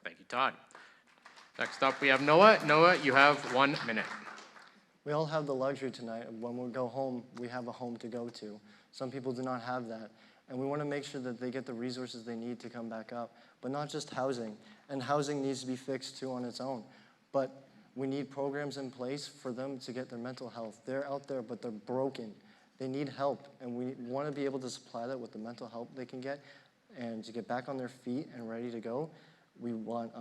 Thank you, Todd. Next up, we have Noah. Noah, you have 1 minute. We all have the luxury tonight of when we go home, we have a home to go to. Some people do not have that. And we want to make sure that they get the resources they need to come back up. But not just housing. And housing needs to be fixed too on its own. But we need programs in place for them to get their mental health. They're out there, but they're broken. They need help. And we want to be able to supply that with the mental help they can get and to get back on their feet and ready to go. We want...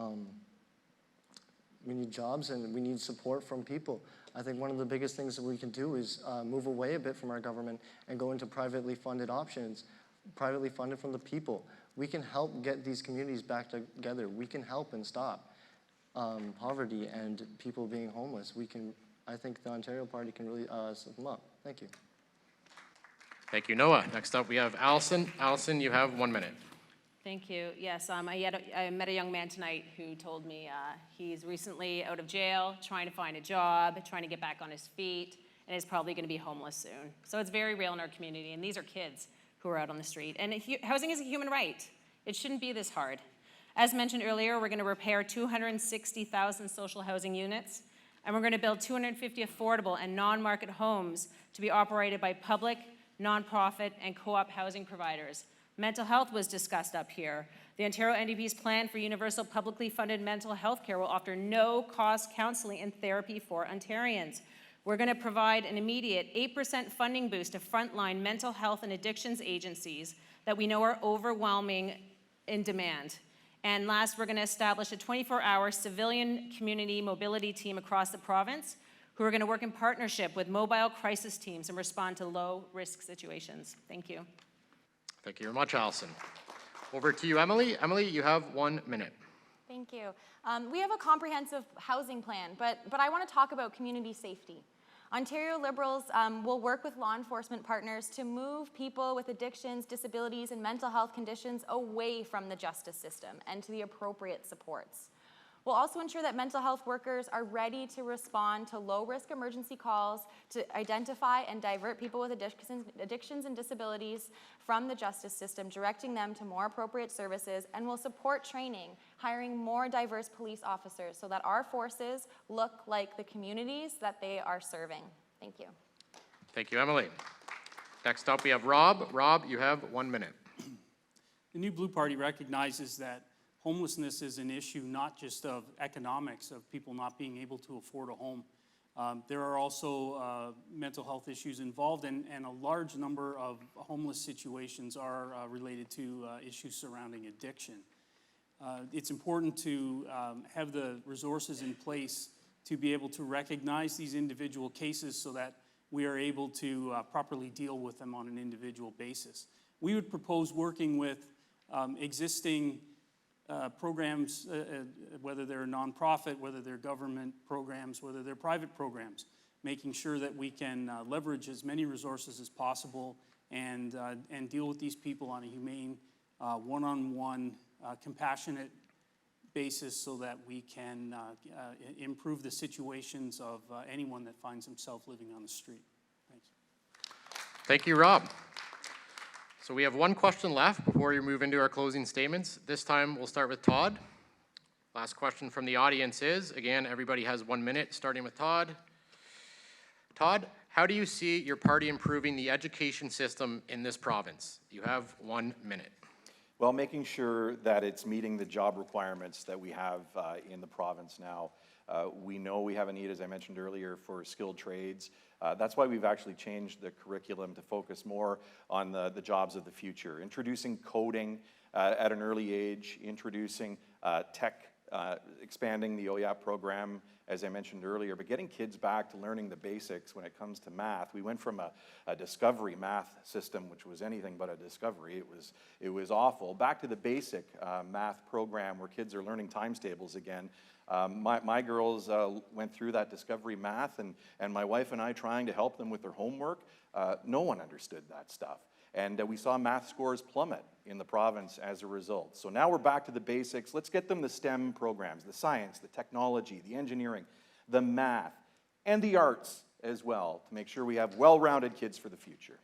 We need jobs and we need support from people. I think one of the biggest things that we can do is move away a bit from our government and go into privately funded options, privately funded from the people. We can help get these communities back together. We can help and stop poverty and people being homeless. I think the Ontario Party can really set them up. Thank you. Thank you, Noah. Next up, we have Allison. Allison, you have 1 minute. Thank you. Yes, I met a young man tonight who told me he's recently out of jail, trying to find a job, trying to get back on his feet, and is probably going to be homeless soon. So it's very real in our community, and these are kids who are out on the street. And housing is a human right. It shouldn't be this hard. As mentioned earlier, we're going to repair 260,000 social housing units, and we're going to build 250 affordable and non-market homes to be operated by public, nonprofit, and co-op housing providers. Mental health was discussed up here. The Ontario NDP's plan for universal publicly funded mental health care will offer no-cost counseling and therapy for Ontarians. We're going to provide an immediate 8% funding boost to frontline mental health and addictions agencies that we know are overwhelming in demand. And last, we're going to establish a 24-hour civilian community mobility team across the province who are going to work in partnership with mobile crisis teams and respond to low-risk situations. Thank you. Thank you very much, Allison. Over to you, Emily. Emily, you have 1 minute. Thank you. We have a comprehensive housing plan, but I want to talk about community safety. Ontario Liberals will work with law enforcement partners to move people with addictions, disabilities, and mental health conditions away from the justice system and to the appropriate supports. We'll also ensure that mental health workers are ready to respond to low-risk emergency calls to identify and divert people with addictions and disabilities from the justice system, directing them to more appropriate services, and will support training, hiring more diverse police officers so that our forces look like the communities that they are serving. Thank you. Thank you, Emily. Next up, we have Rob. Rob, you have 1 minute. The New Blue Party recognizes that homelessness is an issue not just of economics, of people not being able to afford a home. There are also mental health issues involved, and a large number of homeless situations are related to issues surrounding addiction. It's important to have the resources in place to be able to recognize these individual cases so that we are able to properly deal with them on an individual basis. We would propose working with existing programs, whether they're nonprofit, whether they're government programs, whether they're private programs, making sure that we can leverage as many resources as possible and deal with these people on a humane, one-on-one, compassionate basis so that we can improve the situations of anyone that finds himself living on the street. Thanks. Thank you, Rob. So we have one question left before we move into our closing statements. This time we'll start with Todd. Last question from the audience is, again, everybody has 1 minute, starting with Todd. Todd, how do you see your party improving the education system in this province? You have 1 minute. Well, making sure that it's meeting the job requirements that we have in the province now. We know we have a need, as I mentioned earlier, for skilled trades. That's why we've actually changed the curriculum to focus more on the jobs of the future. Introducing coding at an early age, introducing tech, expanding the OYAP program, as I mentioned earlier, but getting kids back to learning the basics when it comes to math. We went from a discovery math system, which was anything but a discovery. It was awful. Back to the basic math program where kids are learning times tables again. My girls went through that discovery math, and my wife and I trying to help them with their homework. No one understood that stuff. And we saw math scores plummet in the province as a result. So now we're back to the basics. Let's get them the STEM programs, the science, the technology, the engineering, the math, and the arts as well, to make sure we have well-rounded kids for the future.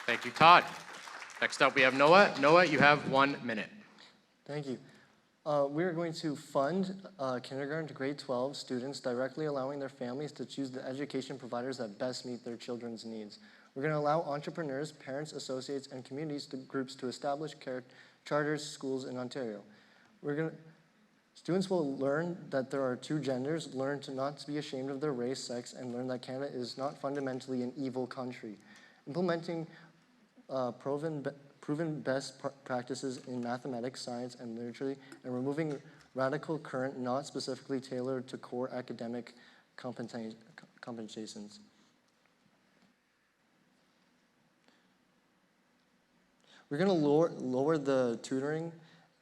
Thank you, Todd. Next up, we have Noah. Noah, you have 1 minute. Thank you. We're going to fund kindergarten to grade 12 students, directly allowing their families to choose the education providers that best meet their children's needs. We're going to allow entrepreneurs, parents, associates, and communities groups to establish charters schools in Ontario. Students will learn that there are two genders, learn to not be ashamed of their race, sex, and learn that Canada is not fundamentally an evil country. Implementing proven best practices in mathematics, science, and literature, and removing radical current not specifically tailored to core academic compensations. We're going to lower the tutoring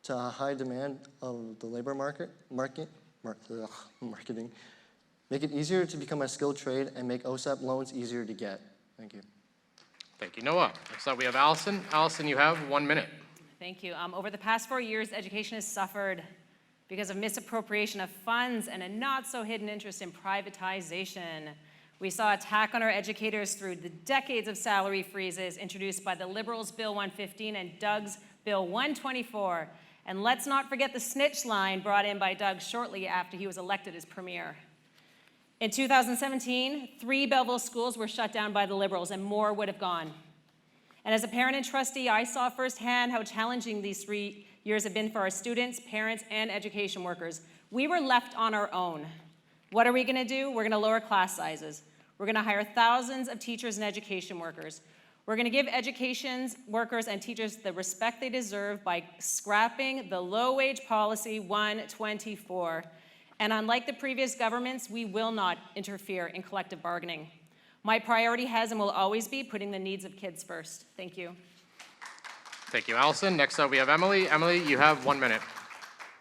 to a high demand of the labor marketing, make it easier to become a skilled trade, and make OSAP loans easier to get. Thank you. Thank you, Noah. Next up, we have Allison. Allison, you have 1 minute. Thank you. Over the past 4 years, education has suffered because of misappropriation of funds and a not-so-hidden interest in privatization. We saw attack on our educators through the decades of salary freezes introduced by the Liberals' Bill 115 and Doug's Bill 124. And let's not forget the snitch line brought in by Doug shortly after he was elected as premier. In 2017, 3 Belleville schools were shut down by the Liberals, and more would have gone. And as a parent and trustee, I saw firsthand how challenging these 3 years have been for our students, parents, and education workers. We were left on our own. What are we going to do? We're going to lower class sizes. We're going to hire thousands of teachers and education workers. We're going to give education workers and teachers the respect they deserve by scrapping the low-wage policy 124. And unlike the previous governments, we will not interfere in collective bargaining. My priority has and will always be putting the needs of kids first. Thank you. Thank you, Allison. Next up, we have Emily. Emily, you have 1 minute.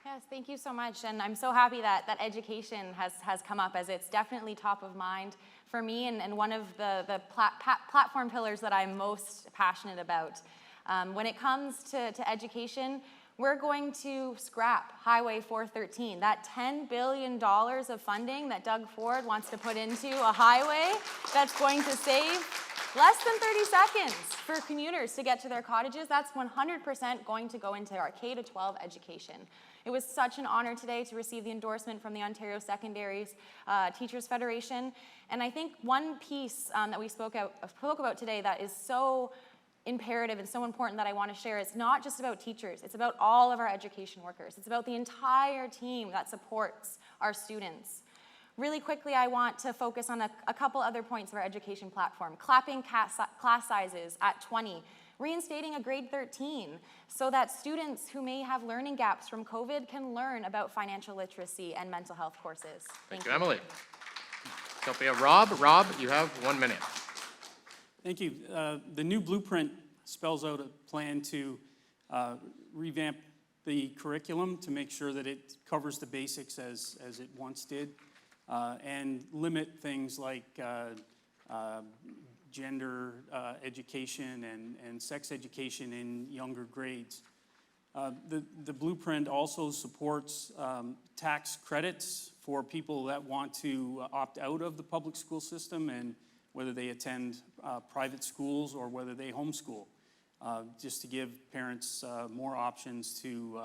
Yes, thank you so much. And I'm so happy that education has come up, as it's definitely top of mind for me and one of the platform pillars that I'm most passionate about. When it comes to education, we're going to scrap Highway 413, that $10 billion of funding that Doug Ford wants to put into a highway that's going to save less than 30 seconds for commuters to get to their cottages. That's 100% going to go into our K-12 education. It was such an honor today to receive the endorsement from the Ontario Secondaries Teachers Federation. And I think one piece that we spoke about today that is so imperative and so important that I want to share is not just about teachers, it's about all of our education workers. It's about the entire team that supports our students. Really quickly, I want to focus on a couple other points of our education platform. Clapping class sizes at 20, reinstating a grade 13 so that students who may have learning gaps from COVID can learn about financial literacy and mental health courses. Thank you, Emily. Next up, we have Rob. Rob, you have 1 minute. Thank you. The new blueprint spells out a plan to revamp the curriculum to make sure that it covers the basics as it once did, and limit things like gender education and sex education in younger grades. The blueprint also supports tax credits for people that want to opt out of the public school system, and whether they attend private schools or whether they homeschool, just to give parents more options to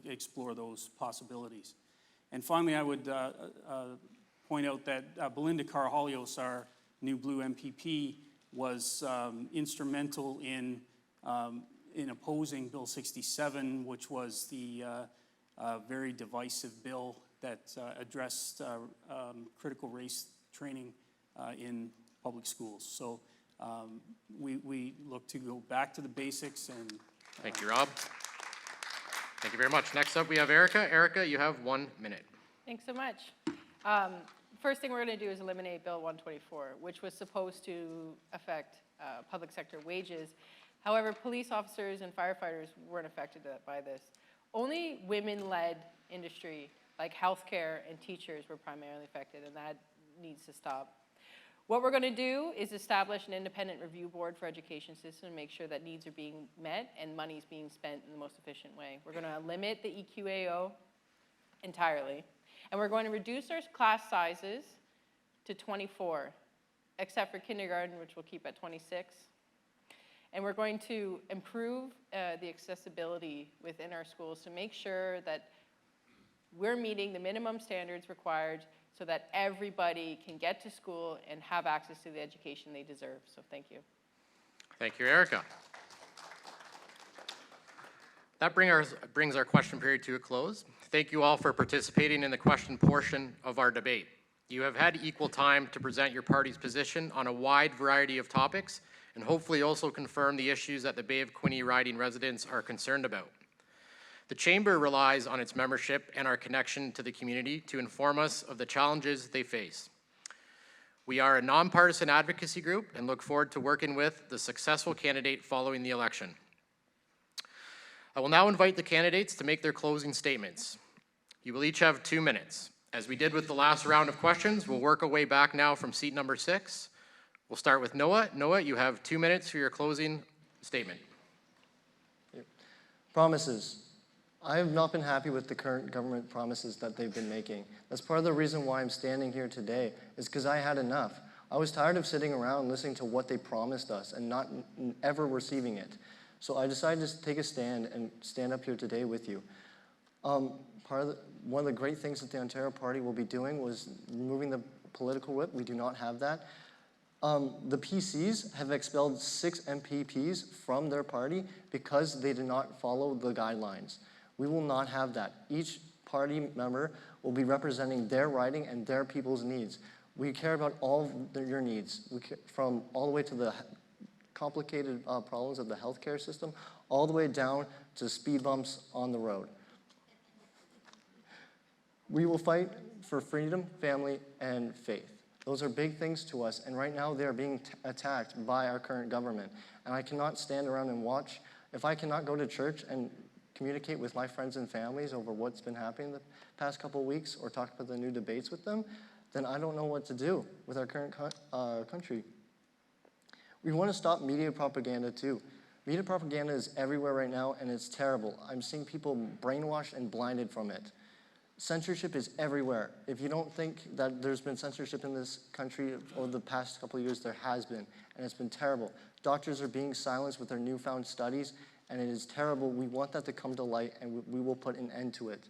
explore those possibilities. And finally, I would point out that Belinda Carhalios, our new Blue MPP, was instrumental in opposing Bill 67, which was the very divisive bill that addressed critical race training in public schools. So we look to go back to the basics. And Thank you, Rob. Thank you very much. Next up, we have Erica. Erica, you have 1 minute. Thanks so much. First thing we're going to do is eliminate Bill 124, which was supposed to affect public sector wages. However, police officers and firefighters weren't affected by this. Only women-led industry, like healthcare and teachers, were primarily affected, and that needs to stop. What we're going to do is establish an independent review board for education system and make sure that needs are being met and money's being spent in the most efficient way. We're going to limit the EQAO entirely, and we're going to reduce our class sizes to 24, except for kindergarten, which we'll keep at 26. And we're going to improve the accessibility within our schools to make sure that we're meeting the minimum standards required so that everybody can get to school and have access to the education they deserve. So thank you. Thank you, Erica. That brings our question period to a close. Thank you all for participating in the question portion of our debate. You have had equal time to present your party's position on a wide variety of topics and hopefully also confirm the issues that the Bay of Quinte riding residents are concerned about. The Chamber relies on its membership and our connection to the community to inform us of the challenges they face. We are a nonpartisan advocacy group and look forward to working with the successful candidate following the election. I will now invite the candidates to make their closing statements. You will each have 2 minutes. As we did with the last round of questions, we'll work our way back now from seat number 6. We'll start with Noah. Noah, you have 2 minutes for your closing statement. Promises. I have not been happy with the current government promises that they've been making. That's part of the reason why I'm standing here today, is because I had enough. I was tired of sitting around listening to what they promised us and not ever receiving it. So I decided to take a stand and stand up here today with you. One of the great things that the Ontario Party will be doing was removing the political whip. We do not have that. The PCs have expelled 6 MPPs from their party because they did not follow the guidelines. We will not have that. Each party member will be representing their riding and their people's needs. We care about all of your needs, from all the way to the complicated problems of the healthcare system, all the way down to speed bumps on the road. We will fight for freedom, family, and faith. Those are big things to us, and right now they are being attacked by our current government. And I cannot stand around and watch. If I cannot go to church and communicate with my friends and families over what's been happening the past couple of weeks or talk about the new debates with them, then I don't know what to do with our current country. We want to stop media propaganda too. Media propaganda is everywhere right now, and it's terrible. I'm seeing people brainwashed and blinded from it. Censorship is everywhere. If you don't think that there's been censorship in this country over the past couple of years, there has been, and it's been terrible. Doctors are being silenced with their newfound studies, and it is terrible. We want that to come to light, and we will put an end to it.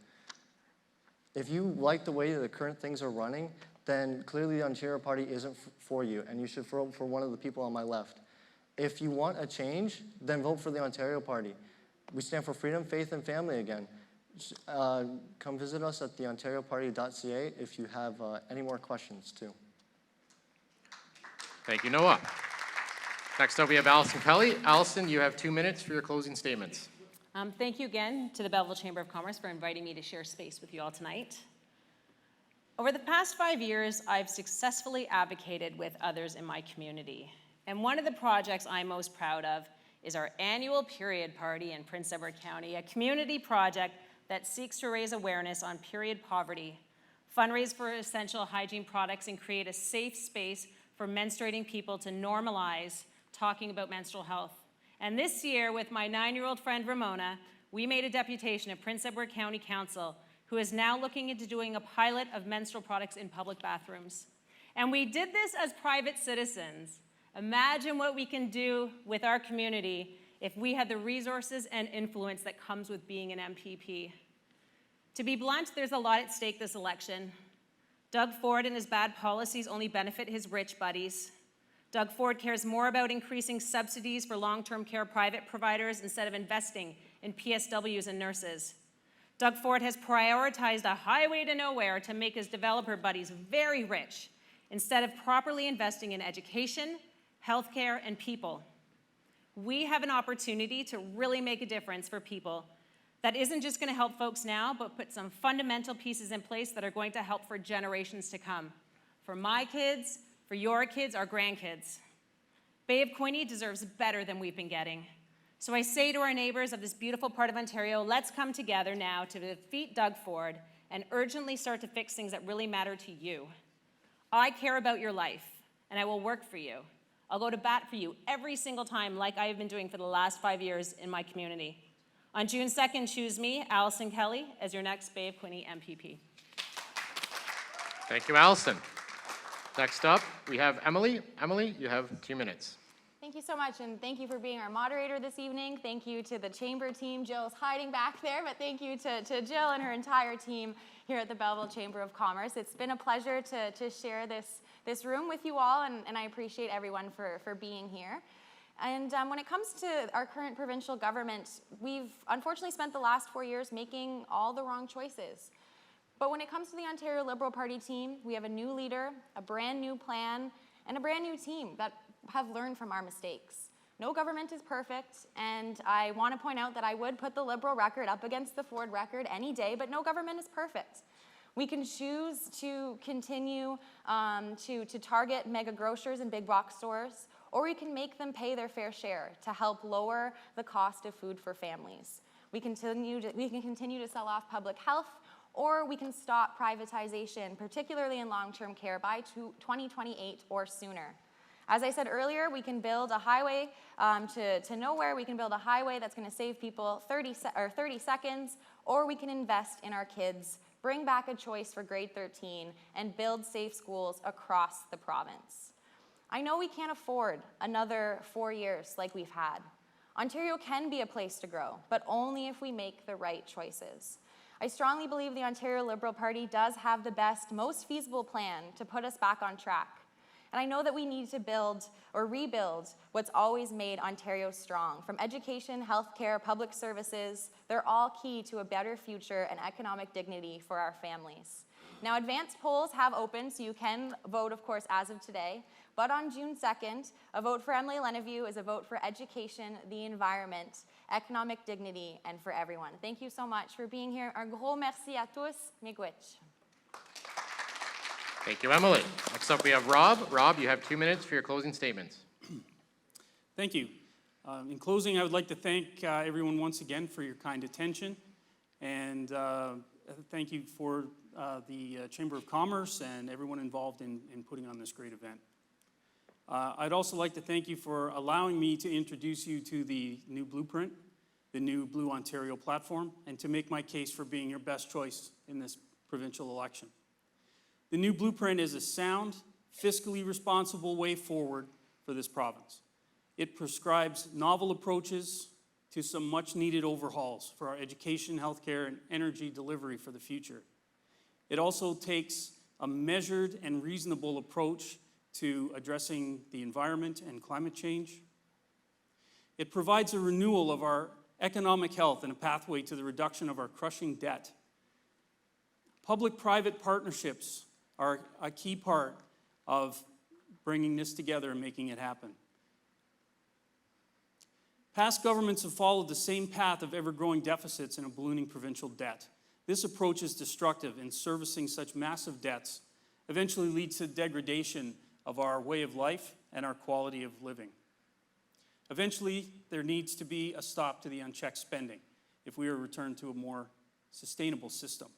If you like the way that the current things are running, then clearly the Ontario Party isn't for you, and you should vote for one of the people on my left. If you want a change, then vote for the Ontario Party. We stand for freedom, faith, and family again. Come visit us at theontarioparty.ca if you have any more questions too. Thank you, Noah. Next up, we have Allison Kelly. Allison, you have 2 minutes for your closing statements. Thank you again to the Belleville Chamber of Commerce for inviting me to share space with you all tonight. Over the past 5 years, I've successfully advocated with others in my community. And one of the projects I'm most proud of is our annual period party in Prince Edward County, a community project that seeks to raise awareness on period poverty, fundraise for essential hygiene products, and create a safe space for menstruating people to normalize talking about menstrual health. And this year, with my 9-year-old friend Ramona, we made a deputation at Prince Edward County Council, who is now looking into doing a pilot of menstrual products in public bathrooms. And we did this as private citizens. Imagine what we can do with our community if we had the resources and influence that comes with being an MPP. To be blunt, there's a lot at stake this election. Doug Ford and his bad policies only benefit his rich buddies. Doug Ford cares more about increasing subsidies for long-term care private providers instead of investing in PSWs and nurses. Doug Ford has prioritized a highway to nowhere to make his developer buddies very rich instead of properly investing in education, healthcare, and people. We have an opportunity to really make a difference for people that isn't just going to help folks now, but put some fundamental pieces in place that are going to help for generations to come. For my kids, for your kids, our grandkids. Bay of Quinte deserves better than we've been getting. So I say to our neighbors of this beautiful part of Ontario, let's come together now to defeat Doug Ford and urgently start to fix things that really matter to you. I care about your life, and I will work for you. I'll go to bat for you every single time, like I have been doing for the last 5 years in my community. On June 2nd, choose me, Allison Kelly, as your next Bay of Quinte MPP. Thank you, Allison. Next up, we have Emily. Emily, you have 2 minutes. Thank you so much, and thank you for being our moderator this evening. Thank you to the Chamber team. Jill's hiding back there, but thank you to Jill and her entire team here at the Belleville Chamber of Commerce. It's been a pleasure to share this room with you all, and I appreciate everyone for being here. And when it comes to our current provincial government, we've unfortunately spent the last 4 years making all the wrong choices. But when it comes to the Ontario Liberal Party team, we have a new leader, a brand new plan, and a brand new team that have learned from our mistakes. No government is perfect, and I want to point out that I would put the Liberal record up against the Ford record any day, but no government is perfect. We can choose to continue to target mega grocers and big box stores, or we can make them pay their fair share to help lower the cost of food for families. We can continue to sell off public health, or we can stop privatization, particularly in long-term care, by 2028 or sooner. As I said earlier, we can build a highway to nowhere. We can build a highway that's going to save people 30 seconds, or we can invest in our kids, bring back a choice for grade 13, and build safe schools across the province. I know we can't afford another 4 years like we've had. Ontario can be a place to grow, but only if we make the right choices. I strongly believe the Ontario Liberal Party does have the best, most feasible plan to put us back on track. And I know that we need to build or rebuild what's always made Ontario strong. From education, healthcare, public services, they're all key to a better future and economic dignity for our families. Now, advanced polls have opened, so you can vote, of course, as of today. But on June 2nd, a vote for Emily Lenevue is a vote for education, the environment, economic dignity, and for everyone. Thank you so much for being here. Un gros merci à tous. Miigwech. Thank you, Emily. Next up, we have Rob. Rob, you have 2 minutes for your closing statements. Thank you. In closing, I would like to thank everyone once again for your kind attention, and thank you for the Chamber of Commerce and everyone involved in putting on this great event. I'd also like to thank you for allowing me to introduce you to the new blueprint, the new Blue Ontario platform, and to make my case for being your best choice in this provincial election. The new blueprint is a sound, fiscally responsible way forward for this province. It prescribes novel approaches to some much-needed overhauls for our education, healthcare, and energy delivery for the future. It also takes a measured and reasonable approach to addressing the environment and climate change. It provides a renewal of our economic health and a pathway to the reduction of our crushing debt. Public-private partnerships are a key part of bringing this together and making it happen. Past governments have followed the same path of ever-growing deficits and a ballooning provincial debt. This approach is destructive, and servicing such massive debts eventually leads to degradation of our way of life and our quality of living. Eventually, there needs to be a stop to the unchecked spending if we are returned to a more sustainable system.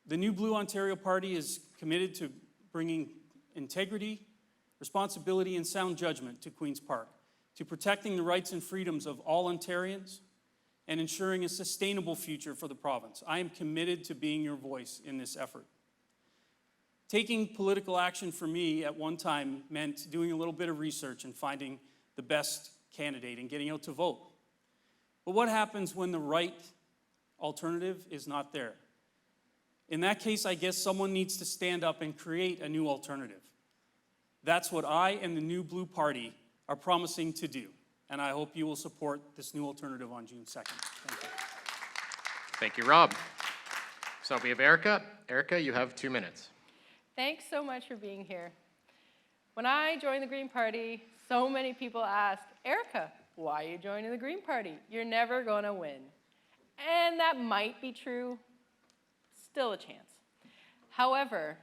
The new Blue Ontario Party is committed to bringing integrity, responsibility, and sound judgment to Queen's Park, to protecting the rights and freedoms of all Ontarians, and ensuring a sustainable future for the province. I am committed to being your voice in this effort. Taking political action for me at one time meant doing a little bit of research and finding the best candidate and getting out to vote. But what happens when the right alternative is not there? In that case, I guess someone needs to stand up and create a new alternative. That's what I and the new Blue Party are promising to do, and I hope you will support this new alternative on June 2nd. Thank you. Thank you, Rob. So we have Erica. Erica, you have 2 minutes. Thanks so much for being here. When I joined the Green Party, so many people asked, Erica, why are you joining the Green Party? You're never going to win. And that might be true. Still a chance. However,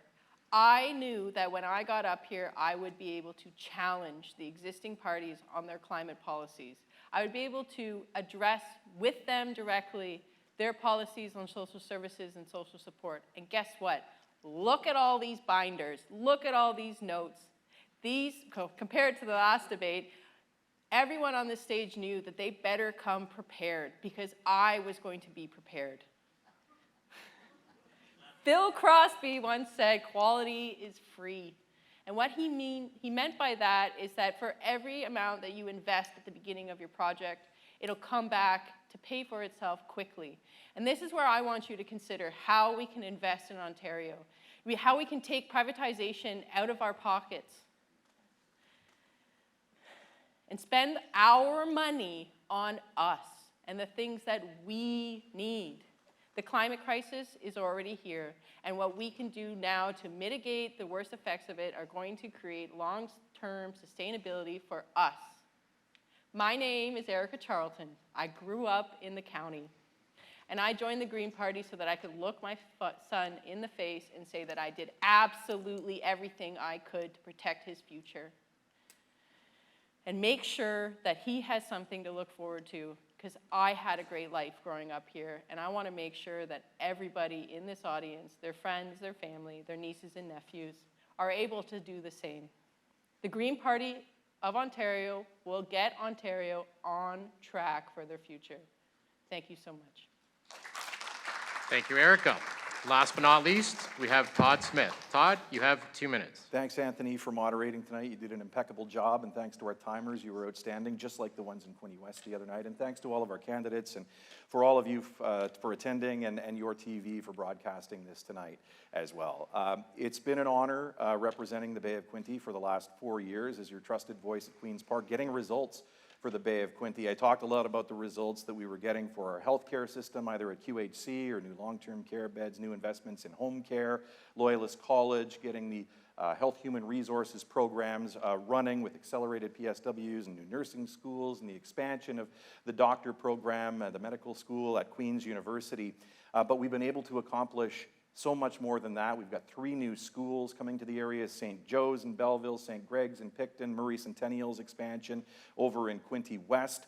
I knew that when I got up here, I would be able to challenge the existing parties on their climate policies. I would be able to address with them directly their policies on social services and social support. And guess what? Look at all these binders. Look at all these notes. These, compared to the last debate, everyone on this stage knew that they better come prepared because I was going to be prepared. Bill Crosby once said, quality is free. And what he meant by that is that for every amount that you invest at the beginning of your project, it'll come back to pay for itself quickly. And this is where I want you to consider how we can invest in Ontario, how we can take privatization out of our pockets and spend our money on us and the things that we need. The climate crisis is already here, and what we can do now to mitigate the worst effects of it are going to create long-term sustainability for us. My name is Erica Charlton. I grew up in the county, and I joined the Green Party so that I could look my son in the face and say that I did absolutely everything I could to protect his future and make sure that he has something to look forward to, because I had a great life growing up here, and I want to make sure that everybody in this audience, their friends, their family, their nieces and nephews, are able to do the same. The Green Party of Ontario will get Ontario on track for their future. Thank you so much. Thank you, Erica. Last but not least, we have Todd Smith. Todd, you have 2 minutes. Thanks, Anthony, for moderating tonight. You did an impeccable job, and thanks to our timers, you were outstanding, just like the ones in Quinte West the other night. And thanks to all of our candidates and for all of you for attending and your TV for broadcasting this tonight as well. It's been an honor representing the Bay of Quinte for the last 4 years as your trusted voice at Queen's Park, getting results for the Bay of Quinte. I talked a lot about the results that we were getting for our healthcare system, either at QHC or new long-term care beds, new investments in home care, Loyalist College, getting the health human resources programs running with accelerated PSWs and new nursing schools, and the expansion of the doctor program, the medical school at Queen's University. But we've been able to accomplish so much more than that. We've got 3 new schools coming to the area: St. Joe's in Belleville, St. Greg's in Picton, Murray Centennial's expansion over in Quinte West.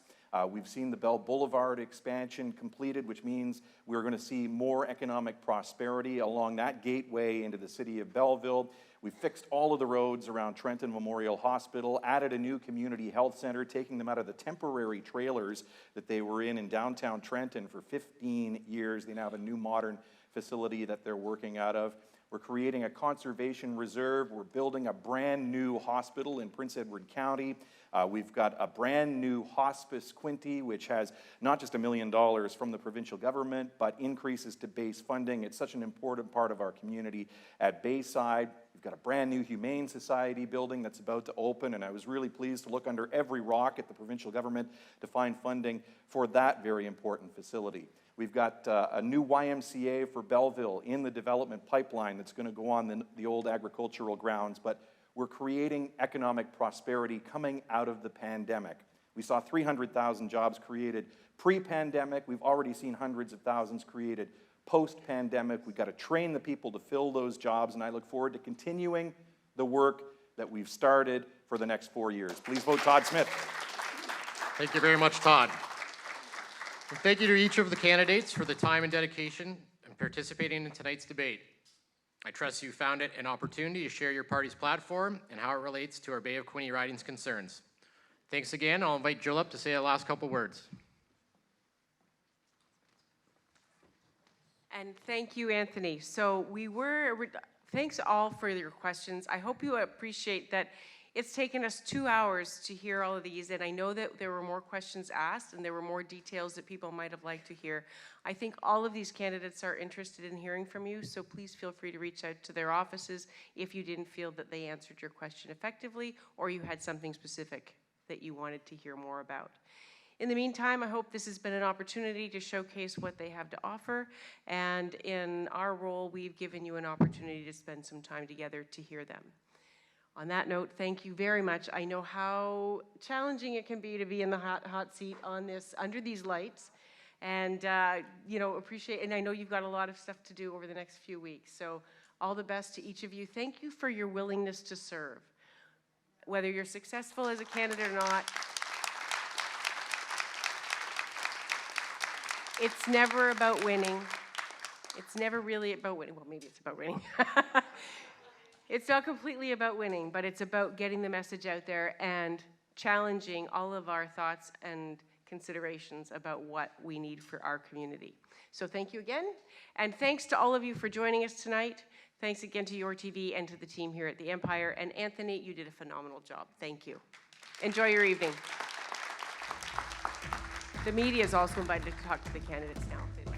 We've seen the Bell Boulevard expansion completed, which means we're going to see more economic prosperity along that gateway into the city of Belleville. We fixed all of the roads around Trenton Memorial Hospital, added a new community health center, taking them out of the temporary trailers that they were in downtown Trenton for 15 years. They now have a new modern facility that they're working out of. We're creating a conservation reserve. We're building a brand new hospital in Prince Edward County. We've got a brand new hospice Quinte, which has not just $1 million from the provincial government, but increases to base funding. It's such an important part of our community at Bayside. We've got a brand new Humane Society building that's about to open, and I was really pleased to look under every rock at the provincial government to find funding for that very important facility. We've got a new YMCA for Belleville in the development pipeline that's going to go on the old agricultural grounds, but we're creating economic prosperity coming out of the pandemic. We saw 300,000 jobs created pre-pandemic. We've already seen hundreds of thousands created post-pandemic. We've got to train the people to fill those jobs, and I look forward to continuing the work that we've started for the next 4 years. Please vote Todd Smith. Thank you very much, Todd. And thank you to each of the candidates for the time and dedication in participating in tonight's debate. I trust you found it an opportunity to share your party's platform and how it relates to our Bay of Quinte riding's concerns. Thanks again. I'll invite Jill up to say the last couple words. And thank you, Anthony. So thanks all for your questions. I hope you appreciate that it's taken us 2 hours to hear all of these, and I know that there were more questions asked and there were more details that people might have liked to hear. I think all of these candidates are interested in hearing from you, so please feel free to reach out to their offices if you didn't feel that they answered your question effectively or you had something specific that you wanted to hear more about. In the meantime, I hope this has been an opportunity to showcase what they have to offer, and in our role, we've given you an opportunity to spend some time together to hear them. On that note, thank you very much. I know how challenging it can be to be in the hot seat on this, under these lights, and appreciate, and I know you've got a lot of stuff to do over the next few weeks, so all the best to each of you. Thank you for your willingness to serve. Whether you're successful as a candidate or not, it's never about winning. It's never really about winning. Well, maybe it's about winning. It's not completely about winning, but it's about getting the message out there and challenging all of our thoughts and considerations about what we need for our community. So thank you again, and thanks to all of you for joining us tonight. Thanks again to your TV and to the team here at the Empire. And Anthony, you did a phenomenal job. Thank you. Enjoy your evening. The media is also invited to talk to the candidates now.